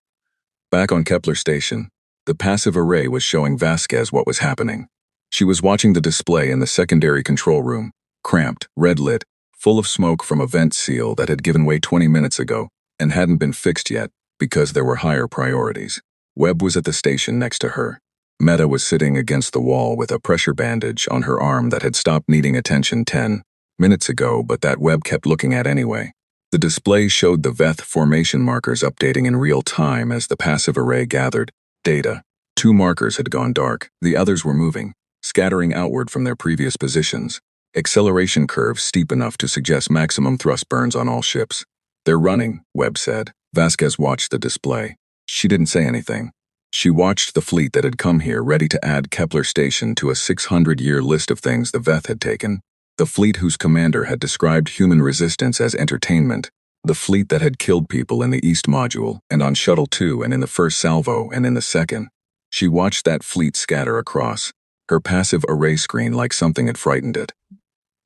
Back on Kepler Station, the passive array was showing Vasquez what was happening. She was watching the display in the secondary control room, cramped, red-lit, full of smoke from a vent seal that had given way 20 minutes ago and hadn't been fixed yet because there were higher priorities. Webb was at the station next to her. Meta was sitting against the wall with a pressure bandage on her arm that had stopped needing attention 10 minutes ago, but that Webb kept looking at anyway. The display showed the Veth formation markers updating in real time as the passive array gathered data. 2 markers had gone dark, the others were moving, scattering outward from their previous positions. Acceleration curves steep enough to suggest maximum thrust burns on all ships. They're running, Webb said. Vasquez watched the display. She didn't say anything. She watched the fleet that had come here ready to add Kepler Station to a 600-year list of things the Veth had taken. The fleet whose commander had described human resistance as entertainment. The fleet that had killed people in the East Module, and on Shuttle 2 and in the first salvo and in the second. She watched that fleet scatter across her passive array screen like something had frightened it.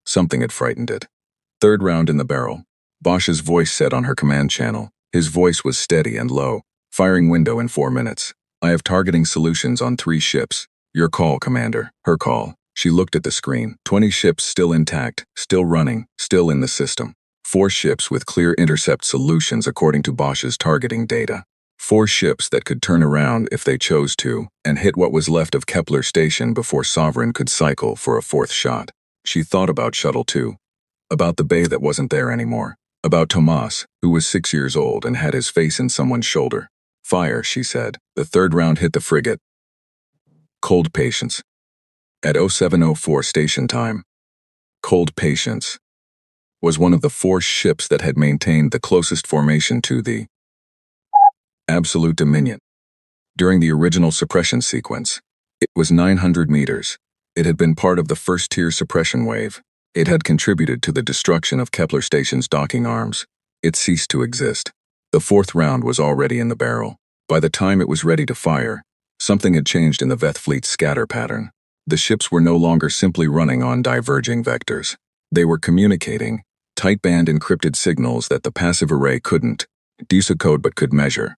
Something had frightened it. Third round in the barrel. Bosch's voice said on her command channel. His voice was steady and low. Firing window in 4 minutes. I have targeting solutions on 3 ships. Your call, Commander. Her call. She looked at the screen. 20 ships still intact, still running, still in the system. 4 ships with clear intercept solutions according to Bosch's targeting data. 4 ships that could turn around if they chose to and hit what was left of Kepler Station before Sovereign could cycle for a 4th shot. She thought about Shuttle 2. About the bay that wasn't there anymore. About Tomas, who was 6 years old and had his face in someone's shoulder. Fire, she said. The 3rd round hit the frigate. Cold Patience. At 0704 station time. Cold Patience was one of the 4 ships that had maintained the closest formation to the absolute dominion. During the original suppression sequence, it was 900 meters. It had been part of the first-tier suppression wave. It had contributed to the destruction of Kepler Station's docking arms. It ceased to exist. The 4th round was already in the barrel. By the time it was ready to fire, something had changed in the Veth fleet's scatter pattern. The ships were no longer simply running on diverging vectors. They were communicating tight-band encrypted signals that the passive array couldn't decode but could measure.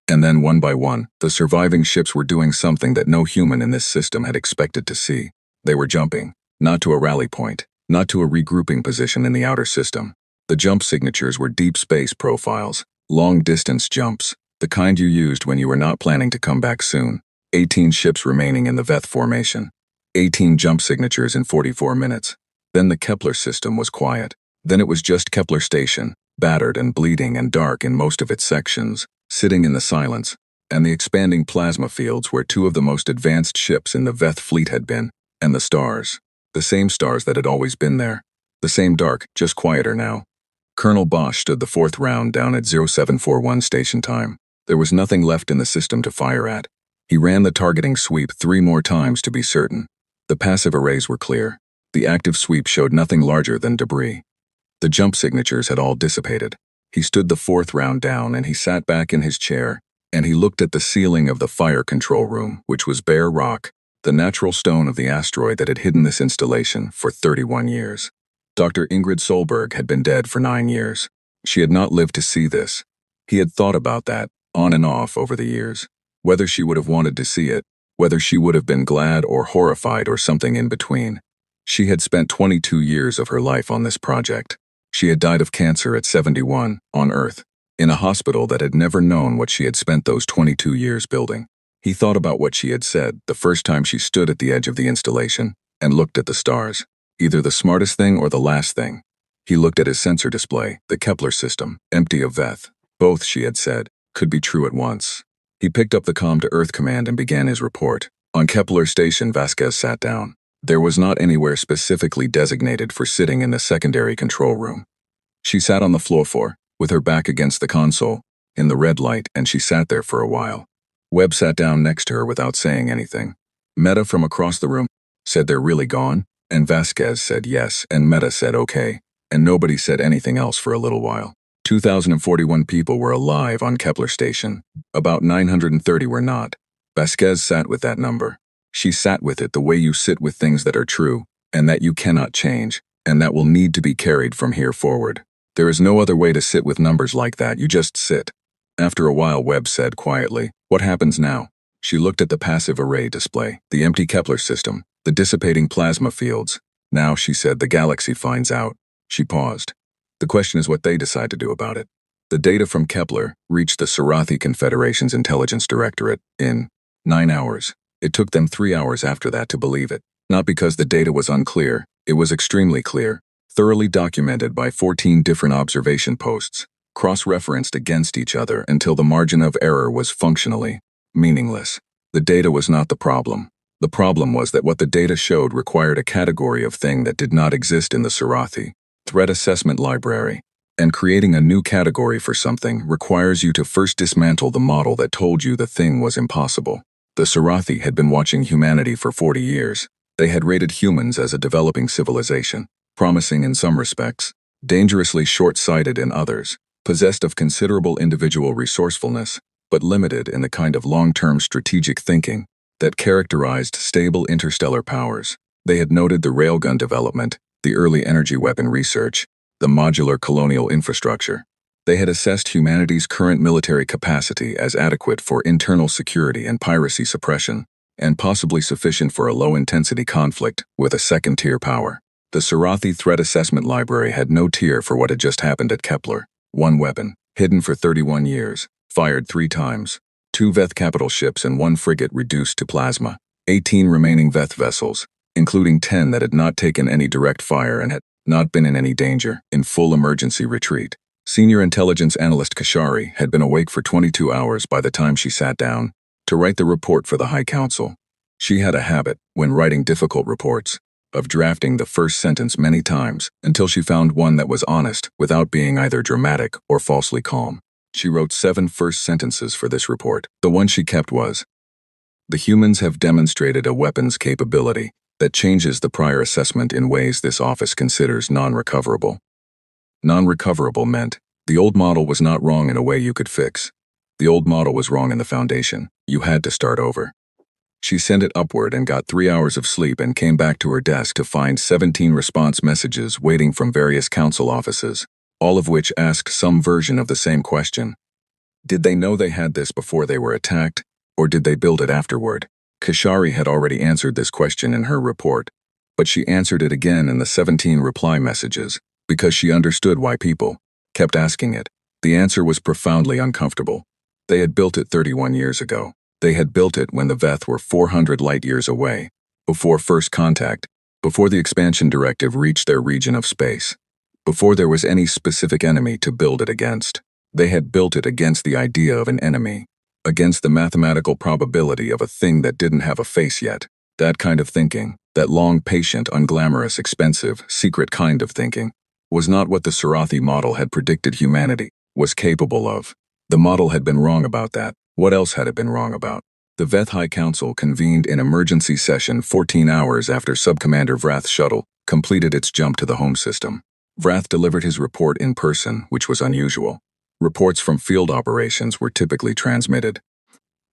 And then, one by one, the surviving ships were doing something that no human in this system had expected to see. They were jumping, not to a rally point, not to a regrouping position in the outer system. The jump signatures were deep space profiles, long-distance jumps, the kind you used when you were not planning to come back soon. 18 ships remaining in the Veth formation. 18 jump signatures in 44 minutes. Then the Kepler system was quiet. Then it was just Kepler Station, battered and bleeding and dark in most of its sections, sitting in the silence, and the expanding plasma fields where 2 of the most advanced ships in the Veth fleet had been, and the stars. The same stars that had always been there. The same dark, just quieter now. Colonel Bosch stood the 4th round down at 0741 station time. There was nothing left in the system to fire at. He ran the targeting sweep 3 more times to be certain. The passive arrays were clear. The active sweep showed nothing larger than debris. The jump signatures had all dissipated. He stood the 4th round down and he sat back in his chair, and he looked at the ceiling of the fire control room, which was bare rock, the natural stone of the asteroid that had hidden this installation for 31 years. Dr. Ingrid Solberg had been dead for 9 years. She had not lived to see this. He had thought about that, on and off over the years. Whether she would have wanted to see it, whether she would have been glad or horrified or something in between. She had spent 22 years of her life on this project. She had died of cancer at 71, on Earth, in a hospital that had never known what she had spent those 22 years building. He thought about what she had said the first time she stood at the edge of the installation and looked at the stars. Either the smartest thing or the last thing. He looked at his sensor display, the Kepler system, empty of Veth. Both, she had said, could be true at once. He picked up the comm to Earth Command and began his report. On Kepler Station, Vasquez sat down. There was not anywhere specifically designated for sitting in the secondary control room. She sat on the floor, with her back against the console, in the red light, and she sat there for a while. Webb sat down next to her without saying anything. Meta from across the room said, "They're really gone?" And Vasquez said yes, and Meta said okay, and nobody said anything else for a little while. 2,041 people were alive on Kepler Station. About 930 were not. Vasquez sat with that number. She sat with it the way you sit with things that are true, and that you cannot change, and that will need to be carried from here forward. There is no other way to sit with numbers like that, you just sit. After a while, Webb said quietly, "What happens now?" She looked at the passive array display, the empty Kepler system, the dissipating plasma fields. "Now," she said, "the galaxy finds out." She paused. "The question is what they decide to do about it." The data from Kepler reached the Sarathi Confederation's Intelligence Directorate in 9 hours. It took them 3 hours after that to believe it. Not because the data was unclear, it was extremely clear, thoroughly documented by 14 different observation posts, cross-referenced against each other until the margin of error was functionally meaningless. The data was not the problem. The problem was that what the data showed required a category of thing that did not exist in the Sarathi Threat Assessment Library. And creating a new category for something requires you to first dismantle the model that told you the thing was impossible. The Sarathi had been watching humanity for 40 years. They had rated humans as a developing civilization, promising in some respects, dangerously short-sighted in others, possessed of considerable individual resourcefulness, but limited in the kind of long-term strategic thinking that characterized stable interstellar powers. They had noted the railgun development, the early energy weapon research, the modular colonial infrastructure. They had assessed humanity's current military capacity as adequate for internal security and piracy suppression, and possibly sufficient for a low-intensity conflict with a second-tier power. The Sarathi Threat Assessment Library had no tier for what had just happened at Kepler. One weapon, hidden for 31 years, fired 3 times. 2 Veth capital ships and 1 frigate reduced to plasma. 18 remaining Veth vessels, including 10 that had not taken any direct fire and had not been in any danger, in full emergency retreat. Senior intelligence analyst Kashari had been awake for 22 hours by the time she sat down to write the report for the High Council. She had a habit, when writing difficult reports, of drafting the first sentence many times until she found one that was honest without being either dramatic or falsely calm. She wrote 7 first sentences for this report. The one she kept was, "The humans have demonstrated a weapons capability that changes the prior assessment in ways this office considers non-recoverable." Non-recoverable meant the old model was not wrong in a way you could fix. The old model was wrong in the foundation. You had to start over. She sent it upward and got 3 hours of sleep and came back to her desk to find 17 response messages waiting from various council offices, all of which asked some version of the same question. Did they know they had this before they were attacked, or did they build it afterward? Kashari had already answered this question in her report, but she answered it again in the 17 reply messages, because she understood why people kept asking it. The answer was profoundly uncomfortable. They had built it 31 years ago. They had built it when the Veth were 400 light-years away, before first contact, before the expansion directive reached their region of space, before there was any specific enemy to build it against. They had built it against the idea of an enemy, against the mathematical probability of a thing that didn't have a face yet. That kind of thinking, that long, patient, unglamorous, expensive, secret kind of thinking, was not what the Sarathi model had predicted humanity was capable of. The model had been wrong about that. What else had it been wrong about? The Veth High Council convened in emergency session 14 hours after Subcommander Vrath's shuttle completed its jump to the home system. Vrath delivered his report in person, which was unusual. Reports from field operations were typically transmitted.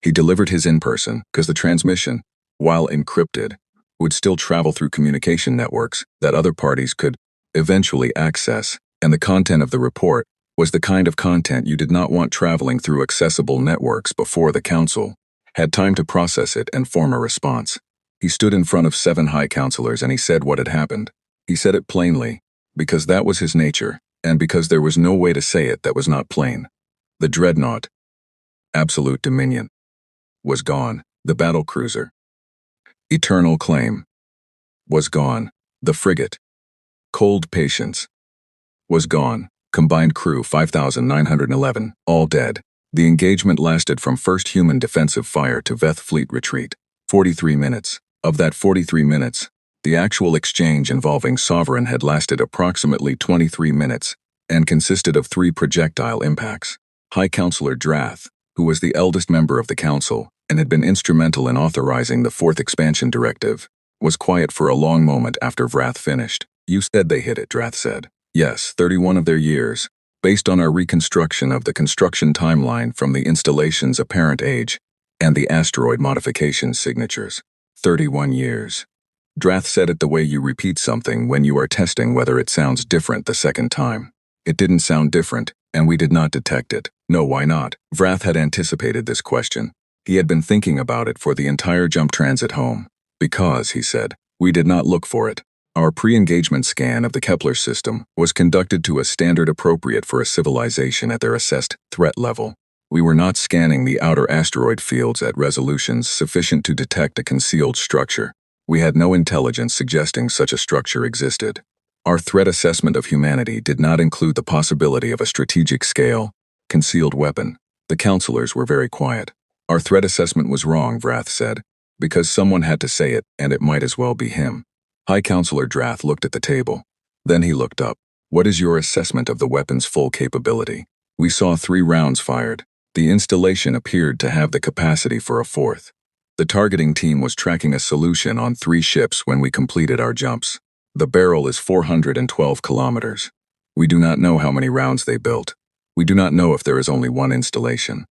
He delivered his in person because the transmission, while encrypted, would still travel through communication networks that other parties could eventually access, and the content of the report was the kind of content you did not want traveling through accessible networks before the council had time to process it and form a response. He stood in front of 7 high councilors and he said what had happened. He said it plainly, because that was his nature, and because there was no way to say it that was not plain. The dreadnought, absolute dominion, was gone. The battle cruiser, eternal claim, was gone. The frigate, cold patience, was gone. Combined crew 5,911, all dead. The engagement lasted from first human defensive fire to Veth fleet retreat. 43 minutes. Of that 43 minutes, the actual exchange involving Sovereign had lasted approximately 23 minutes and consisted of 3 projectile impacts. High Councilor Drath, who was the eldest member of the council and had been instrumental in authorizing the 4th expansion directive, was quiet for a long moment after Vrath finished. "You said they hit it," Drath said. "Yes, 31 of their years, based on our reconstruction of the construction timeline from the installation's apparent age and the asteroid modification signatures. 31 years. Drath said it the way you repeat something when you are testing whether it sounds different the second time. It didn't sound different, and we did not detect it. No, why not? Vrath had anticipated this question. He had been thinking about it for the entire jump transit home. Because, he said, we did not look for it. Our pre-engagement scan of the Kepler system was conducted to a standard appropriate for a civilization at their assessed threat level. We were not scanning the outer asteroid fields at resolutions sufficient to detect a concealed structure. We had no intelligence suggesting such a structure existed. Our threat assessment of humanity did not include the possibility of a strategic scale, concealed weapon. The counselors were very quiet. Our threat assessment was wrong, Vrath said, because someone had to say it, and it might as well be him. High Counselor Drath looked at the table. Then he looked up. What is your assessment of the weapon's full capability? We saw 3 rounds fired. The installation appeared to have the capacity for a 4th. The targeting team was tracking a solution on 3 ships when we completed our jumps. The barrel is 412 kilometers. We do not know how many rounds they built. We do not know if there is only one installation.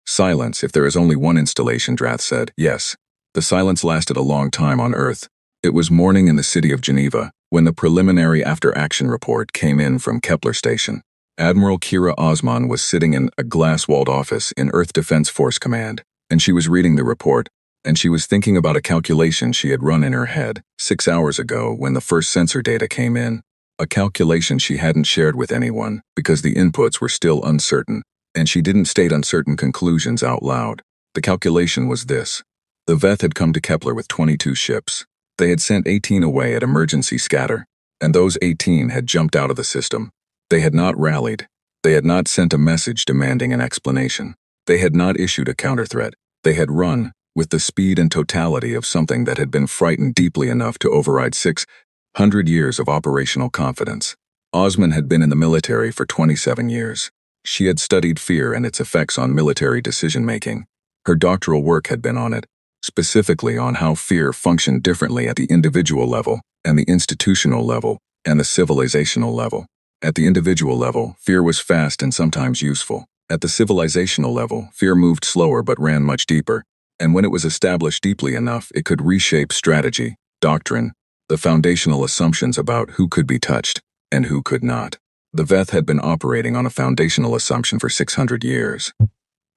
Silence if there is only one installation, Drath said. Yes. The silence lasted a long time on Earth. It was morning in the city of Geneva when the preliminary after-action report came in from Kepler Station. Admiral Kira Osman was sitting in a glass-walled office in Earth Defense Force Command, and she was reading the report, and she was thinking about a calculation she had run in her head 6 hours ago when the first sensor data came in. A calculation she hadn't shared with anyone because the inputs were still uncertain, and she didn't state uncertain conclusions out loud. The calculation was this. The Veth had come to Kepler with 22 ships. They had sent 18 away at emergency scatter, and those 18 had jumped out of the system. They had not rallied. They had not sent a message demanding an explanation. They had not issued a counter-threat. They had run, with the speed and totality of something that had been frightened deeply enough to override 600 years of operational confidence. Osman had been in the military for 27 years. She had studied fear and its effects on military decision-making. Her doctoral work had been on it, specifically on how fear functioned differently at the individual level, and the institutional level, and the civilizational level. At the individual level, fear was fast and sometimes useful. At the civilizational level, fear moved slower but ran much deeper, and when it was established deeply enough, it could reshape strategy, doctrine, the foundational assumptions about who could be touched and who could not. The Veth had been operating on a foundational assumption for 600 years,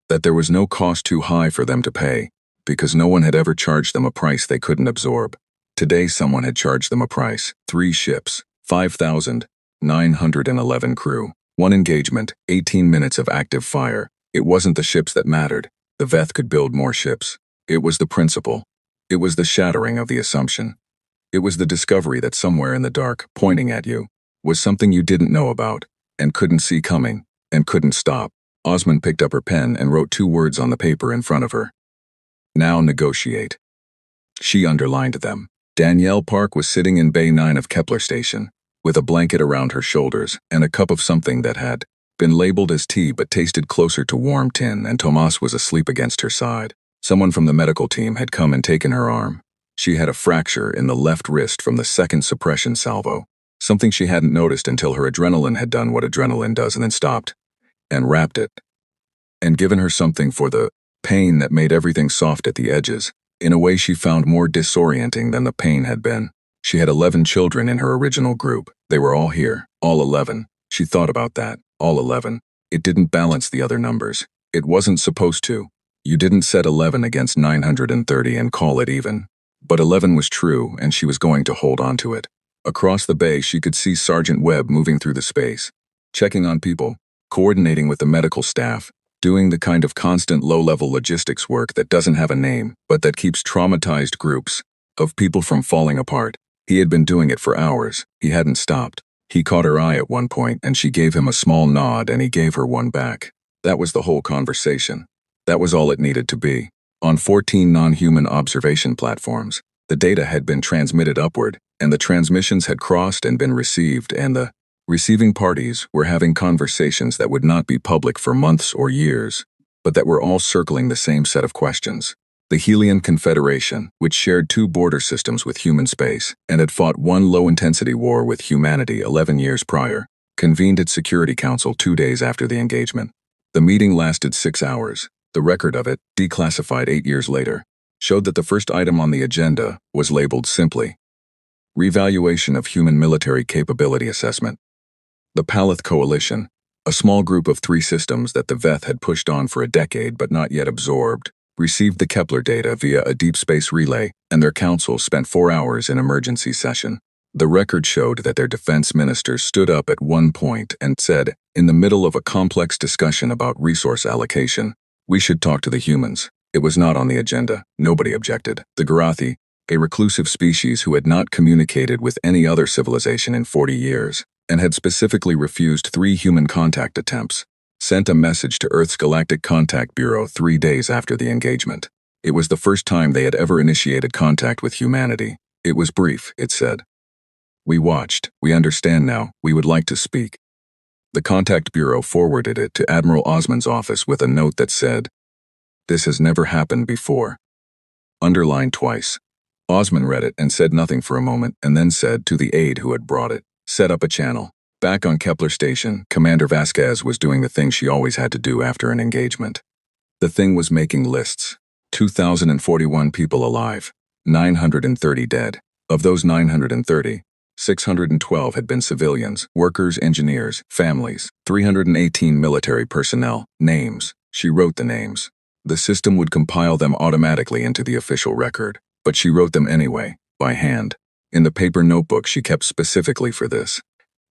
that there was no cost too high for them to pay, because no one had ever charged them a price they couldn't absorb. Today someone had charged them a price, 3 ships, 5,911 crew, 1 engagement, 18 minutes of active fire. It wasn't the ships that mattered. The Veth could build more ships. It was the principle. It was the shattering of the assumption. It was the discovery that somewhere in the dark, pointing at you, was something you didn't know about, and couldn't see coming, and couldn't stop. Osman picked up her pen and wrote 2 words on the paper in front of her. Now negotiate. She underlined them. Danielle Park was sitting in Bay 9 of Kepler Station, with a blanket around her shoulders and a cup of something that had been labeled as tea but tasted closer to warm tin, and Tomas was asleep against her side. Someone from the medical team had come and taken her arm. She had a fracture in the left wrist from the second suppression salvo, something she hadn't noticed until her adrenaline had done what adrenaline does and then stopped, and wrapped it, and given her something for the pain that made everything soft at the edges, in a way she found more disorienting than the pain had been. She had 11 children in her original group. They were all here, all 11. She thought about that, all 11. It didn't balance the other numbers. It wasn't supposed to. You didn't set 11 against 930 and call it even. But 11 was true, and she was going to hold on to it. Across the bay, she could see Sergeant Webb moving through the space, checking on people, coordinating with the medical staff, doing the kind of constant low-level logistics work that doesn't have a name, but that keeps traumatized groups of people from falling apart. He had been doing it for hours. He hadn't stopped. He caught her eye at one point, and she gave him a small nod, and he gave her one back. That was the whole conversation. That was all it needed to be. On 14 non-human observation platforms, the data had been transmitted upward, and the transmissions had crossed and been received, and the receiving parties were having conversations that would not be public for months or years, but that were all circling the same set of questions. The Helian Confederation, which shared 2 border systems with human space and had fought 1 low-intensity war with humanity 11 years prior, convened its Security Council 2 days after the engagement. The meeting lasted 6 hours. The record of it, declassified 8 years later, showed that the first item on the agenda was labeled simply, Revaluation of Human Military Capability Assessment. The Paleth Coalition, a small group of 3 systems that the Veth had pushed on for a decade but not yet absorbed, received the Kepler data via a deep space relay, and their council spent 4 hours in emergency session. The record showed that their defense minister stood up at one point and said, in the middle of a complex discussion about resource allocation, "We should talk to the humans." It was not on the agenda. Nobody objected. The Garathi, a reclusive species who had not communicated with any other civilization in 40 years, and had specifically refused 3 human contact attempts, sent a message to Earth's Galactic Contact Bureau 3 days after the engagement. It was the first time they had ever initiated contact with humanity. It was brief, it said. We watched. We understand now. We would like to speak. The contact bureau forwarded it to Admiral Osman's office with a note that said, "This has never happened before." Underlined twice. Osman read it and said nothing for a moment and then said to the aide who had brought it, "Set up a channel." Back on Kepler Station, Commander Vasquez was doing the thing she always had to do after an engagement. The thing was making lists. 2,041 people alive, 930 dead. Of those 930, 612 had been civilians, workers, engineers, families, 318 military personnel, names. She wrote the names. The system would compile them automatically into the official record, but she wrote them anyway, by hand, in the paper notebook she kept specifically for this.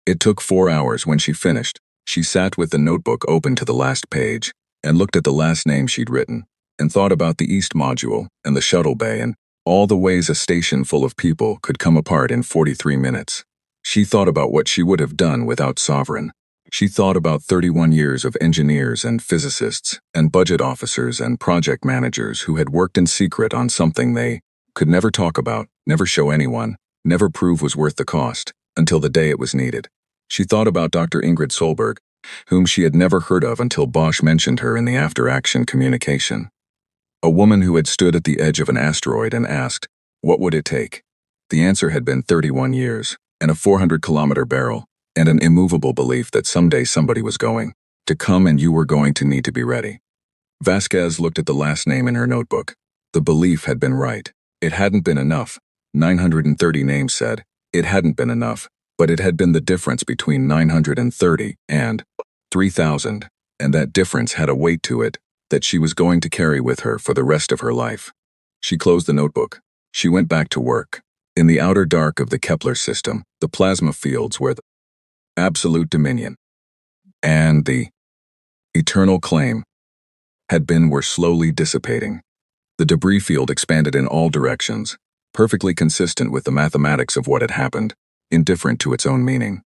It took 4 hours. When she finished, she sat with the notebook open to the last page and looked at the last name she'd written and thought about the East Module and the shuttle bay and all the ways a station full of people could come apart in 43 minutes. She thought about what she would have done without Sovereign. She thought about 31 years of engineers and physicists and budget officers and project managers who had worked in secret on something they could never talk about, never show anyone, never prove was worth the cost, until the day it was needed. She thought about Dr. Ingrid Solberg, whom she had never heard of until Bosch mentioned her in the after-action communication. A woman who had stood at the edge of an asteroid and asked, what would it take? The answer had been 31 years, and a 400-kilometer barrel, and an immovable belief that someday somebody was going to come and you were going to need to be ready. Vasquez looked at the last name in her notebook. The belief had been right. It hadn't been enough. 930 names said. It hadn't been enough, but it had been the difference between 930 and 3,000, and that difference had a weight to it that she was going to carry with her for the rest of her life. She closed the notebook. She went back to work. In the outer dark of the Kepler system, the plasma fields where the absolute dominion and the eternal claim had been were slowly dissipating. The debris field expanded in all directions, perfectly consistent with the mathematics of what had happened, indifferent to its own meaning.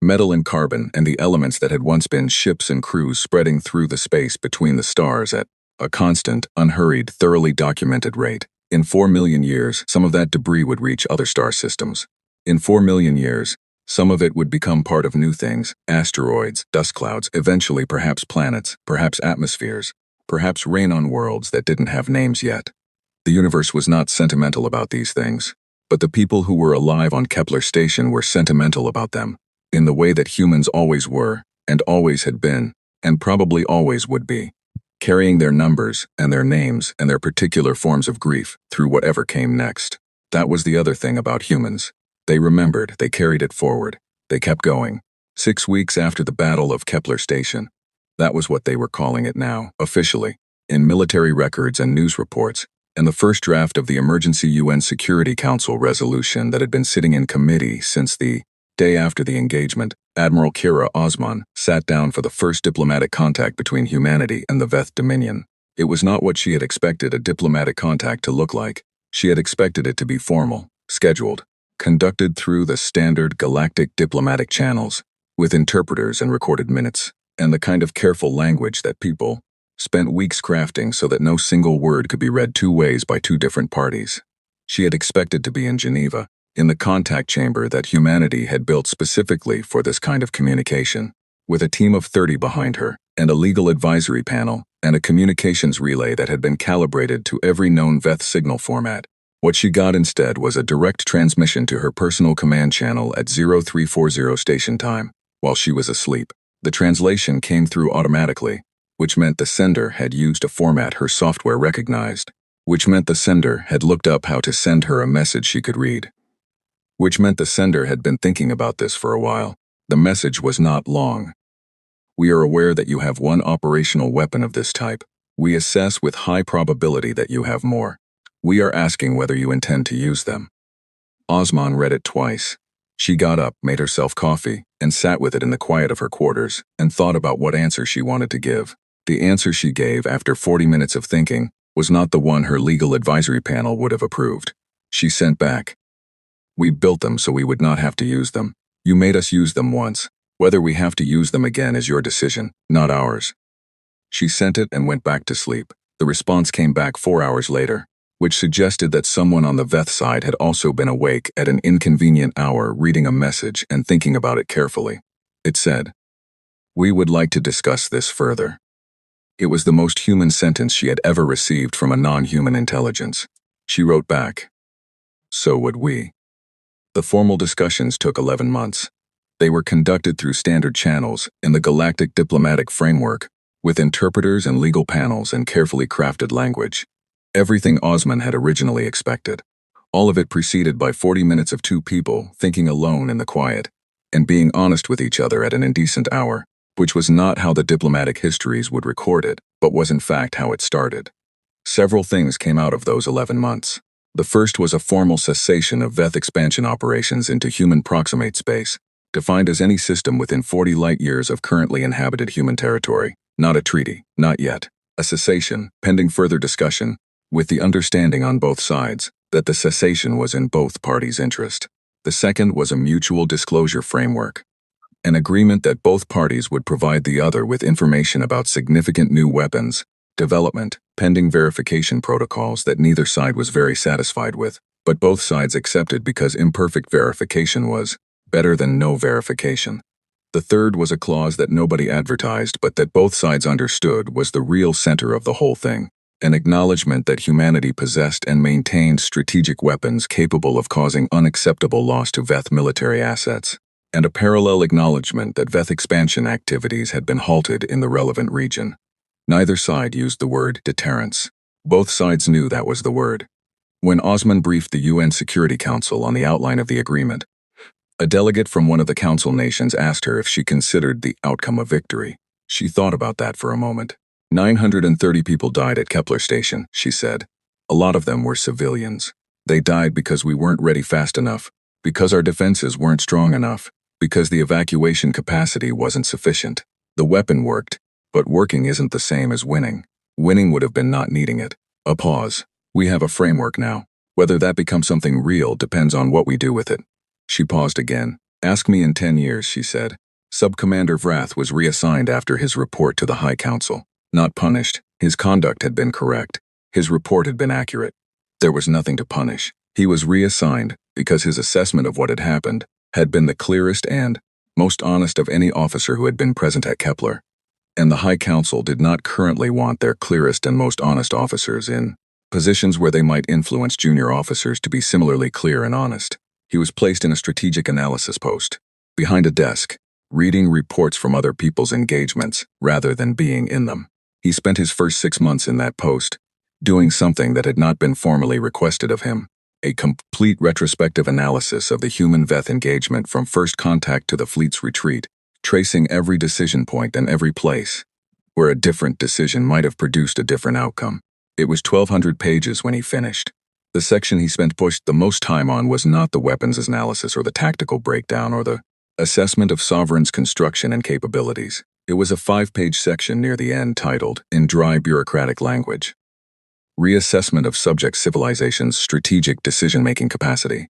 Metal and carbon and the elements that had once been ships and crews spreading through the space between the stars at a constant, unhurried, thoroughly documented rate. In 4 million years, some of that debris would reach other star systems. In 4 million years, some of it would become part of new things, asteroids, dust clouds, eventually perhaps planets, perhaps atmospheres, perhaps rain on worlds that didn't have names yet. The universe was not sentimental about these things, but the people who were alive on Kepler Station were sentimental about them, in the way that humans always were, and always had been, and probably always would be, carrying their numbers and their names and their particular forms of grief through whatever came next. That was the other thing about humans. They remembered, they carried it forward, they kept going. 6 weeks after the Battle of Kepler Station, that was what they were calling it now, officially, in military records and news reports, and the first draft of the Emergency UN Security Council resolution that had been sitting in committee since the day after the engagement. Admiral Kira Osman sat down for the first diplomatic contact between humanity and the Veth Dominion. It was not what she had expected a diplomatic contact to look like. She had expected it to be formal, scheduled, conducted through the standard galactic diplomatic channels, with interpreters and recorded minutes, and the kind of careful language that people spent weeks crafting so that no single word could be read 2 ways by 2 different parties. She had expected to be in Geneva, in the contact chamber that humanity had built specifically for this kind of communication, with a team of 30 behind her, and a legal advisory panel, and a communications relay that had been calibrated to every known Veth signal format. What she got instead was a direct transmission to her personal command channel at 0340 station time, while she was asleep. The translation came through automatically, which meant the sender had used a format her software recognized, which meant the sender had looked up how to send her a message she could read, which meant the sender had been thinking about this for a while. The message was not long. We are aware that you have 1 operational weapon of this type. We assess with high probability that you have more. We are asking whether you intend to use them. Osman read it twice. She got up, made herself coffee, and sat with it in the quiet of her quarters, and thought about what answer she wanted to give. The answer she gave after 40 minutes of thinking was not the one her legal advisory panel would have approved. She sent back, "We built them so we would not have to use them. You made us use them once. Whether we have to use them again is your decision, not ours." She sent it and went back to sleep. The response came back 4 hours later. which suggested that someone on the Veth side had also been awake at an inconvenient hour reading a message and thinking about it carefully. It said, "We would like to discuss this further." It was the most human sentence she had ever received from a non-human intelligence. She wrote back, "So would we." The formal discussions took 11 months. They were conducted through standard channels in the galactic diplomatic framework, with interpreters and legal panels and carefully crafted language. Everything Osman had originally expected. All of it preceded by 40 minutes of two people thinking alone in the quiet, and being honest with each other at an indecent hour, which was not how the diplomatic histories would record it, but was in fact how it started. Several things came out of those 11 months. The first was a formal cessation of Veth expansion operations into human proximate space, defined as any system within 40 light-years of currently inhabited human territory. Not a treaty, not yet. A cessation, pending further discussion, with the understanding on both sides that the cessation was in both parties' interest. The second was a mutual disclosure framework, an agreement that both parties would provide the other with information about significant new weapons, development, pending verification protocols that neither side was very satisfied with, but both sides accepted because imperfect verification was better than no verification. The third was a clause that nobody advertised but that both sides understood was the real center of the whole thing, an acknowledgement that humanity possessed and maintained strategic weapons capable of causing unacceptable loss to Veth military assets, and a parallel acknowledgement that Veth expansion activities had been halted in the relevant region. Neither side used the word deterrence. Both sides knew that was the word. When Osman briefed the UN Security Council on the outline of the agreement, a delegate from one of the council nations asked her if she considered the outcome a victory. She thought about that for a moment. 930 people died at Kepler Station, she said. A lot of them were civilians. They died because we weren't ready fast enough, because our defenses weren't strong enough, because the evacuation capacity wasn't sufficient. The weapon worked, but working isn't the same as winning. Winning would have been not needing it. A pause. We have a framework now. Whether that becomes something real depends on what we do with it. She paused again. "Ask me in 10 years, she said. Sub-Commander Vrath was reassigned after his report to the High Council. Not punished. His conduct had been correct. His report had been accurate. There was nothing to punish. He was reassigned because his assessment of what had happened had been the clearest and most honest of any officer who had been present at Kepler. And the High Council did not currently want their clearest and most honest officers in positions where they might influence junior officers to be similarly clear and honest. He was placed in a strategic analysis post, behind a desk, reading reports from other people's engagements rather than being in them. He spent his first 6 months in that post, doing something that had not been formally requested of him, a complete retrospective analysis of the human-Veth engagement from first contact to the fleet's retreat, tracing every decision point and every place where a different decision might have produced a different outcome. It was 1,200 pages when he finished. The section he spent pushed the most time on was not the weapons analysis or the tactical breakdown or the assessment of Sovereign's construction and capabilities. It was a 5-page section near the end titled, in dry bureaucratic language, Reassessment of Subject Civilization's Strategic Decision-Making Capacity.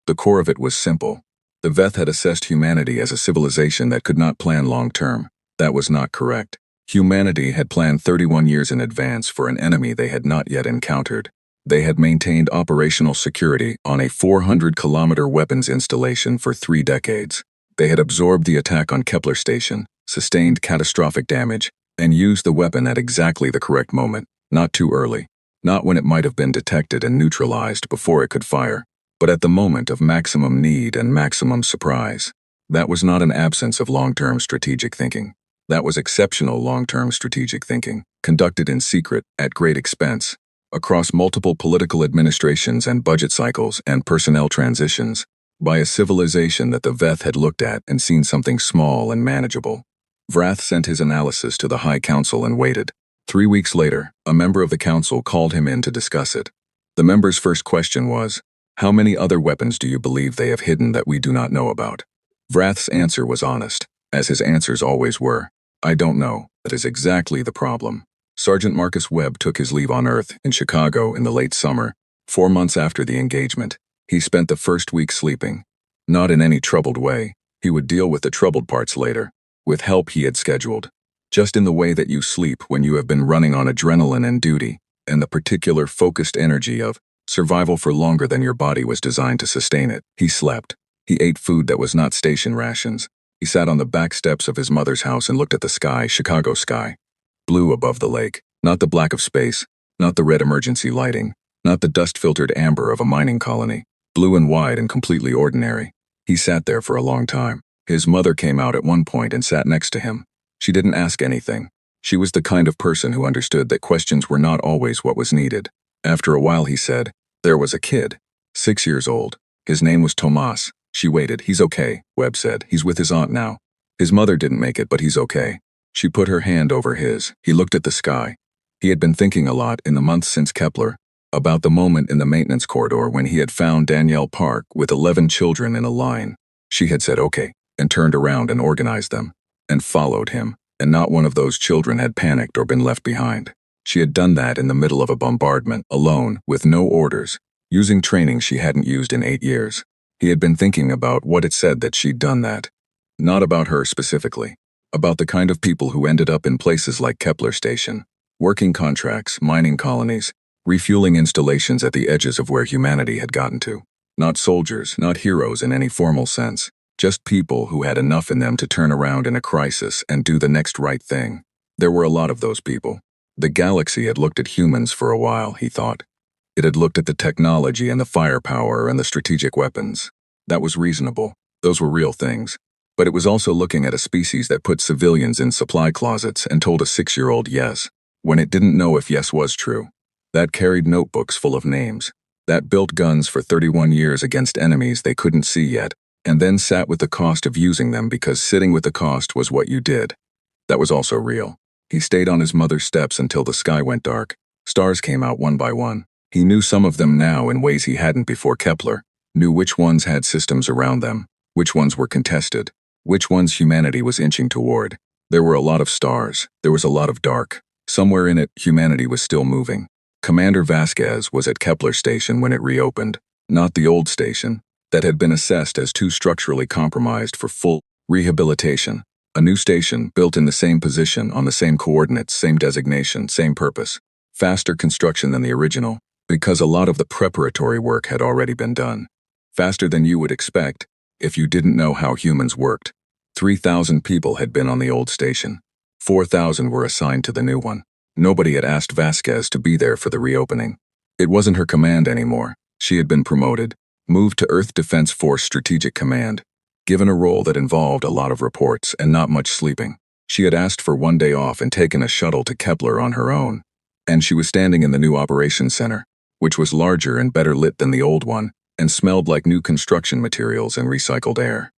The core of it was simple. The Veth had assessed humanity as a civilization that could not plan long-term. That was not correct. Humanity had planned 31 years in advance for an enemy they had not yet encountered. They had maintained operational security on a 400-kilometer weapons installation for 3 decades. They had absorbed the attack on Kepler Station, sustained catastrophic damage, and used the weapon at exactly the correct moment, not too early, not when it might have been detected and neutralized before it could fire, but at the moment of maximum need and maximum surprise. That was not an absence of long-term strategic thinking. That was exceptional long-term strategic thinking, conducted in secret, at great expense, across multiple political administrations and budget cycles and personnel transitions, by a civilization that the Veth had looked at and seen something small and manageable. Vrath sent his analysis to the High Council and waited. 3 weeks later, a member of the council called him in to discuss it. The member's first question was, "How many other weapons do you believe they have hidden that we do not know about?" Vrath's answer was honest, as his answers always were. "I don't know. That is exactly the problem." Sergeant Marcus Webb took his leave on Earth in Chicago in the late summer, 4 months after the engagement. He spent the first week sleeping. Not in any troubled way. He would deal with the troubled parts later, with help he had scheduled. Just in the way that you sleep when you have been running on adrenaline and duty. and the particular focused energy of survival for longer than your body was designed to sustain it. He slept. He ate food that was not station rations. He sat on the back steps of his mother's house and looked at the sky, Chicago sky. Blue above the lake, not the black of space, not the red emergency lighting, not the dust-filtered amber of a mining colony. Blue and wide and completely ordinary. He sat there for a long time. His mother came out at one point and sat next to him. She didn't ask anything. She was the kind of person who understood that questions were not always what was needed. After a while he said, "There was a kid, 6 years old. His name was Tomas." She waited. "He's okay," Webb said. "He's with his aunt now. His mother didn't make it, but he's okay." She put her hand over his. He looked at the sky. He had been thinking a lot in the months since Kepler about the moment in the maintenance corridor when he had found Danielle Park with 11 children in a line. She had said okay, and turned around and organized them, and followed him, and not one of those children had panicked or been left behind. She had done that in the middle of a bombardment, alone, with no orders, using training she hadn't used in 8 years. He had been thinking about what it said that she'd done that. Not about her specifically. About the kind of people who ended up in places like Kepler Station, working contracts, mining colonies, refueling installations at the edges of where humanity had gotten to. Not soldiers, not heroes in any formal sense, just people who had enough in them to turn around in a crisis and do the next right thing. There were a lot of those people. The galaxy had looked at humans for a while, he thought. It had looked at the technology and the firepower and the strategic weapons. That was reasonable. Those were real things. But it was also looking at a species that put civilians in supply closets and told a 6-year-old yes, when it didn't know if yes was true. That carried notebooks full of names. That built guns for 31 years against enemies they couldn't see yet, and then sat with the cost of using them because sitting with the cost was what you did. That was also real. He stayed on his mother's steps until the sky went dark. Stars came out one by one. He knew some of them now in ways he hadn't before Kepler, knew which ones had systems around them, which ones were contested, which ones humanity was inching toward. There were a lot of stars. There was a lot of dark. Somewhere in it, humanity was still moving. Commander Vasquez was at Kepler Station when it reopened, not the old station, that had been assessed as too structurally compromised for full rehabilitation. A new station built in the same position, on the same coordinates, same designation, same purpose. Faster construction than the original, because a lot of the preparatory work had already been done. Faster than you would expect if you didn't know how humans worked. 3,000 people had been on the old station. 4,000 were assigned to the new one. Nobody had asked Vasquez to be there for the reopening. It wasn't her command anymore. She had been promoted, moved to Earth Defense Force Strategic Command, given a role that involved a lot of reports and not much sleeping. She had asked for one day off and taken a shuttle to Kepler on her own, and she was standing in the new operations center, which was larger and better lit than the old one, and smelled like new construction materials and recycled air.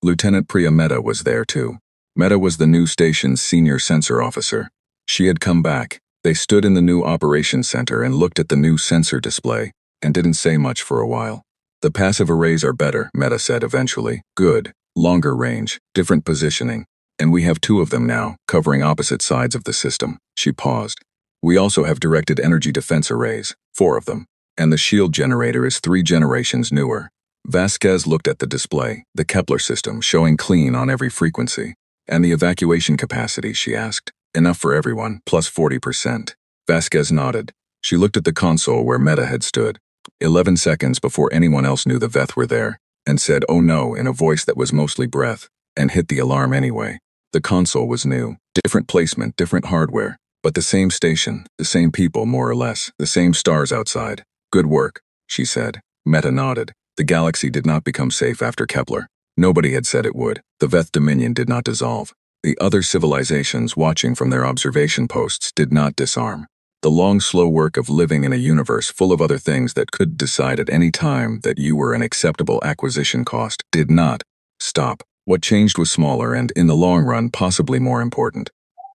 Lieutenant Priya Mehta was there too. Mehta was the new station's senior sensor officer. She had come back. They stood in the new operations center and looked at the new sensor display, and didn't say much for a while. "The passive arrays are better," Mehta said eventually. "Good. Longer range, different positioning. And we have 2 of them now, covering opposite sides of the system." She paused. "We also have directed energy defense arrays, 4 of them. And the shield generator is 3 generations newer." Vasquez looked at the display, the Kepler system showing clean on every frequency. "And the evacuation capacity," she asked. "Enough for everyone, plus 40%. Vasquez nodded. She looked at the console where Mehta had stood, 11 seconds before anyone else knew the Veth were there, and said, "Oh no," in a voice that was mostly breath, and hit the alarm anyway. The console was new, different placement, different hardware, but the same station, the same people more or less, the same stars outside. "Good work," she said. Mehta nodded. The galaxy did not become safe after Kepler. Nobody had said it would. The Veth Dominion did not dissolve. The other civilizations watching from their observation posts did not disarm. The long, slow work of living in a universe full of other things that could decide at any time that you were an acceptable acquisition cost did not stop. What changed was smaller and, in the long run, possibly more important.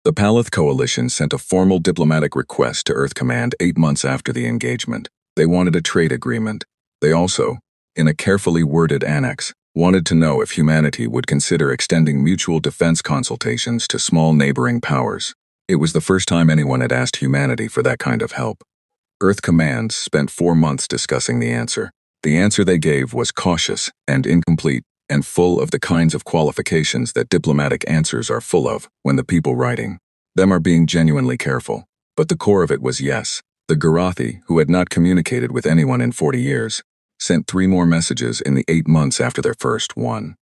The Paleth Coalition sent a formal diplomatic request to Earth Command 8 months after the engagement. They wanted a trade agreement. They also, in a carefully worded annex, wanted to know if humanity would consider extending mutual defense consultations to small neighboring powers. It was the first time anyone had asked humanity for that kind of help. Earth Command spent 4 months discussing the answer. The answer they gave was cautious and incomplete and full of the kinds of qualifications that diplomatic answers are full of when the people writing them are being genuinely careful. But the core of it was yes. The Garathi, who had not communicated with anyone in 40 years, sent 3 more messages in the 8 months after their first one.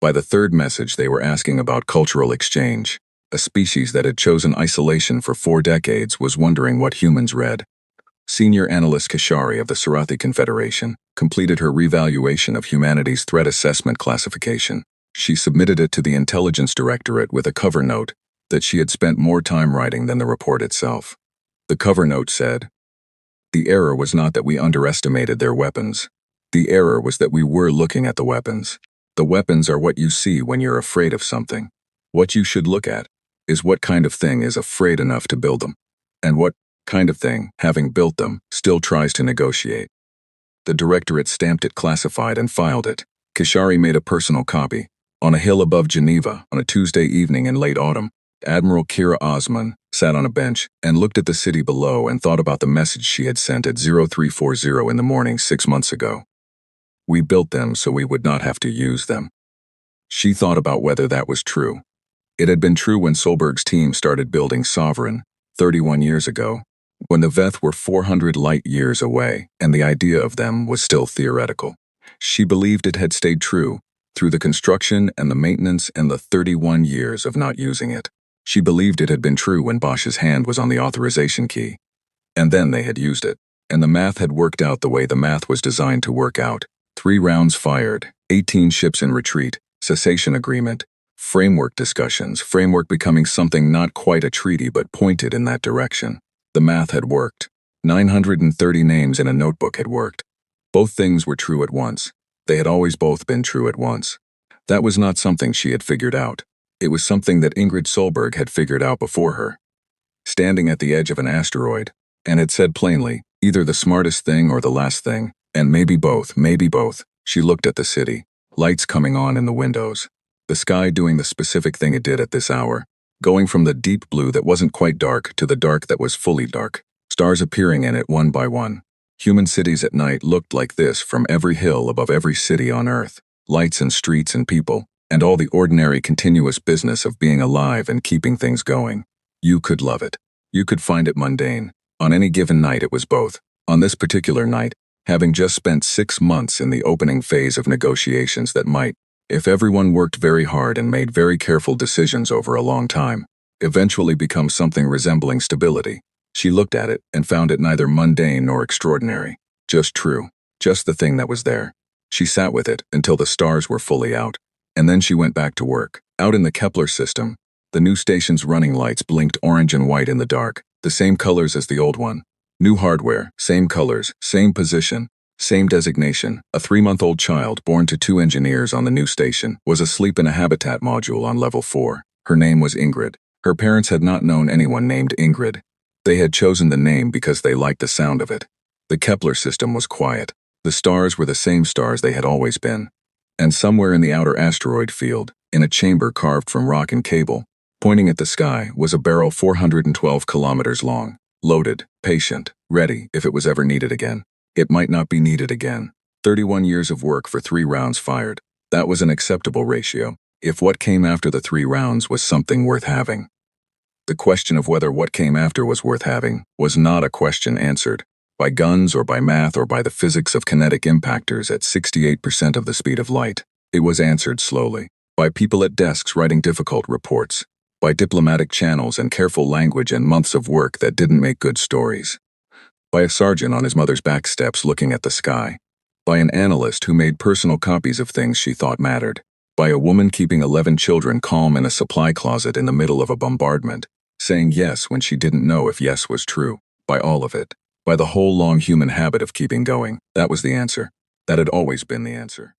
By the third message, they were asking about cultural exchange. A species that had chosen isolation for 4 decades was wondering what humans read. Senior analyst Kashari of the Sarathi Confederation completed her revaluation of humanity's threat assessment classification. She submitted it to the Intelligence Directorate with a cover note that she had spent more time writing than the report itself. The cover note said, "The error was not that we underestimated their weapons. The error was that we were looking at the weapons. The weapons are what you see when you're afraid of something. What you should look at is what kind of thing is afraid enough to build them, and what kind of thing, having built them, still tries to negotiate." The directorate stamped it classified and filed it. Kashari made a personal copy. On a hill above Geneva, on a Tuesday evening in late autumn, Admiral Kira Osman sat on a bench and looked at the city below and thought about the message she had sent at 0340 in the morning 6 months ago. "We built them so we would not have to use them." She thought about whether that was true. It had been true when Solberg's team started building Sovereign, 31 years ago, when the Veth were 400 light years away and the idea of them was still theoretical. She believed it had stayed true through the construction and the maintenance and the 31 years of not using it. She believed it had been true when Bosch's hand was on the authorization key. And then they had used it, and the math had worked out the way the math was designed to work out. 3 rounds fired, 18 ships in retreat, cessation agreement, framework discussions, framework becoming something not quite a treaty but pointed in that direction. The math had worked. 930 names in a notebook had worked. Both things were true at once. They had always both been true at once. That was not something she had figured out. It was something that Ingrid Solberg had figured out before her. Standing at the edge of an asteroid, and had said plainly, either the smartest thing or the last thing, and maybe both, she looked at the city, lights coming on in the windows, the sky doing the specific thing it did at this hour, going from the deep blue that wasn't quite dark to the dark that was fully dark, stars appearing in it one by one. Human cities at night looked like this from every hill above every city on Earth, lights and streets and people, and all the ordinary continuous business of being alive and keeping things going. You could love it. You could find it mundane. On any given night it was both. On this particular night, having just spent 6 months in the opening phase of negotiations that might, if everyone worked very hard and made very careful decisions over a long time, eventually become something resembling stability. She looked at it and found it neither mundane nor extraordinary, just true, just the thing that was there. She sat with it until the stars were fully out, and then she went back to work. Out in the Kepler system, the new station's running lights blinked orange and white in the dark, the same colors as the old one. New hardware, same colors, same position, same designation. A 3-month-old child born to 2 engineers on the new station was asleep in a habitat module on level 4. Her name was Ingrid. Her parents had not known anyone named Ingrid. They had chosen the name because they liked the sound of it. The Kepler system was quiet. The stars were the same stars they had always been. And somewhere in the outer asteroid field, in a chamber carved from rock and cable, pointing at the sky, was a barrel 412 kilometers long, loaded, patient, ready if it was ever needed again. It might not be needed again. 31 years of work for 3 rounds fired. That was an acceptable ratio, if what came after the 3 rounds was something worth having. The question of whether what came after was worth having was not a question answered by guns or by math or by the physics of kinetic impactors at 68% of the speed of light. It was answered slowly, by people at desks writing difficult reports, by diplomatic channels and careful language and months of work that didn't make good stories, by a sergeant on his mother's back steps looking at the sky, by an analyst who made personal copies of things she thought mattered, by a woman keeping 11 children calm in a supply closet in the middle of a bombardment, saying yes when she didn't know if yes was true, by all of it, by the whole long human habit of keeping going. That was the answer. That had always been the answer.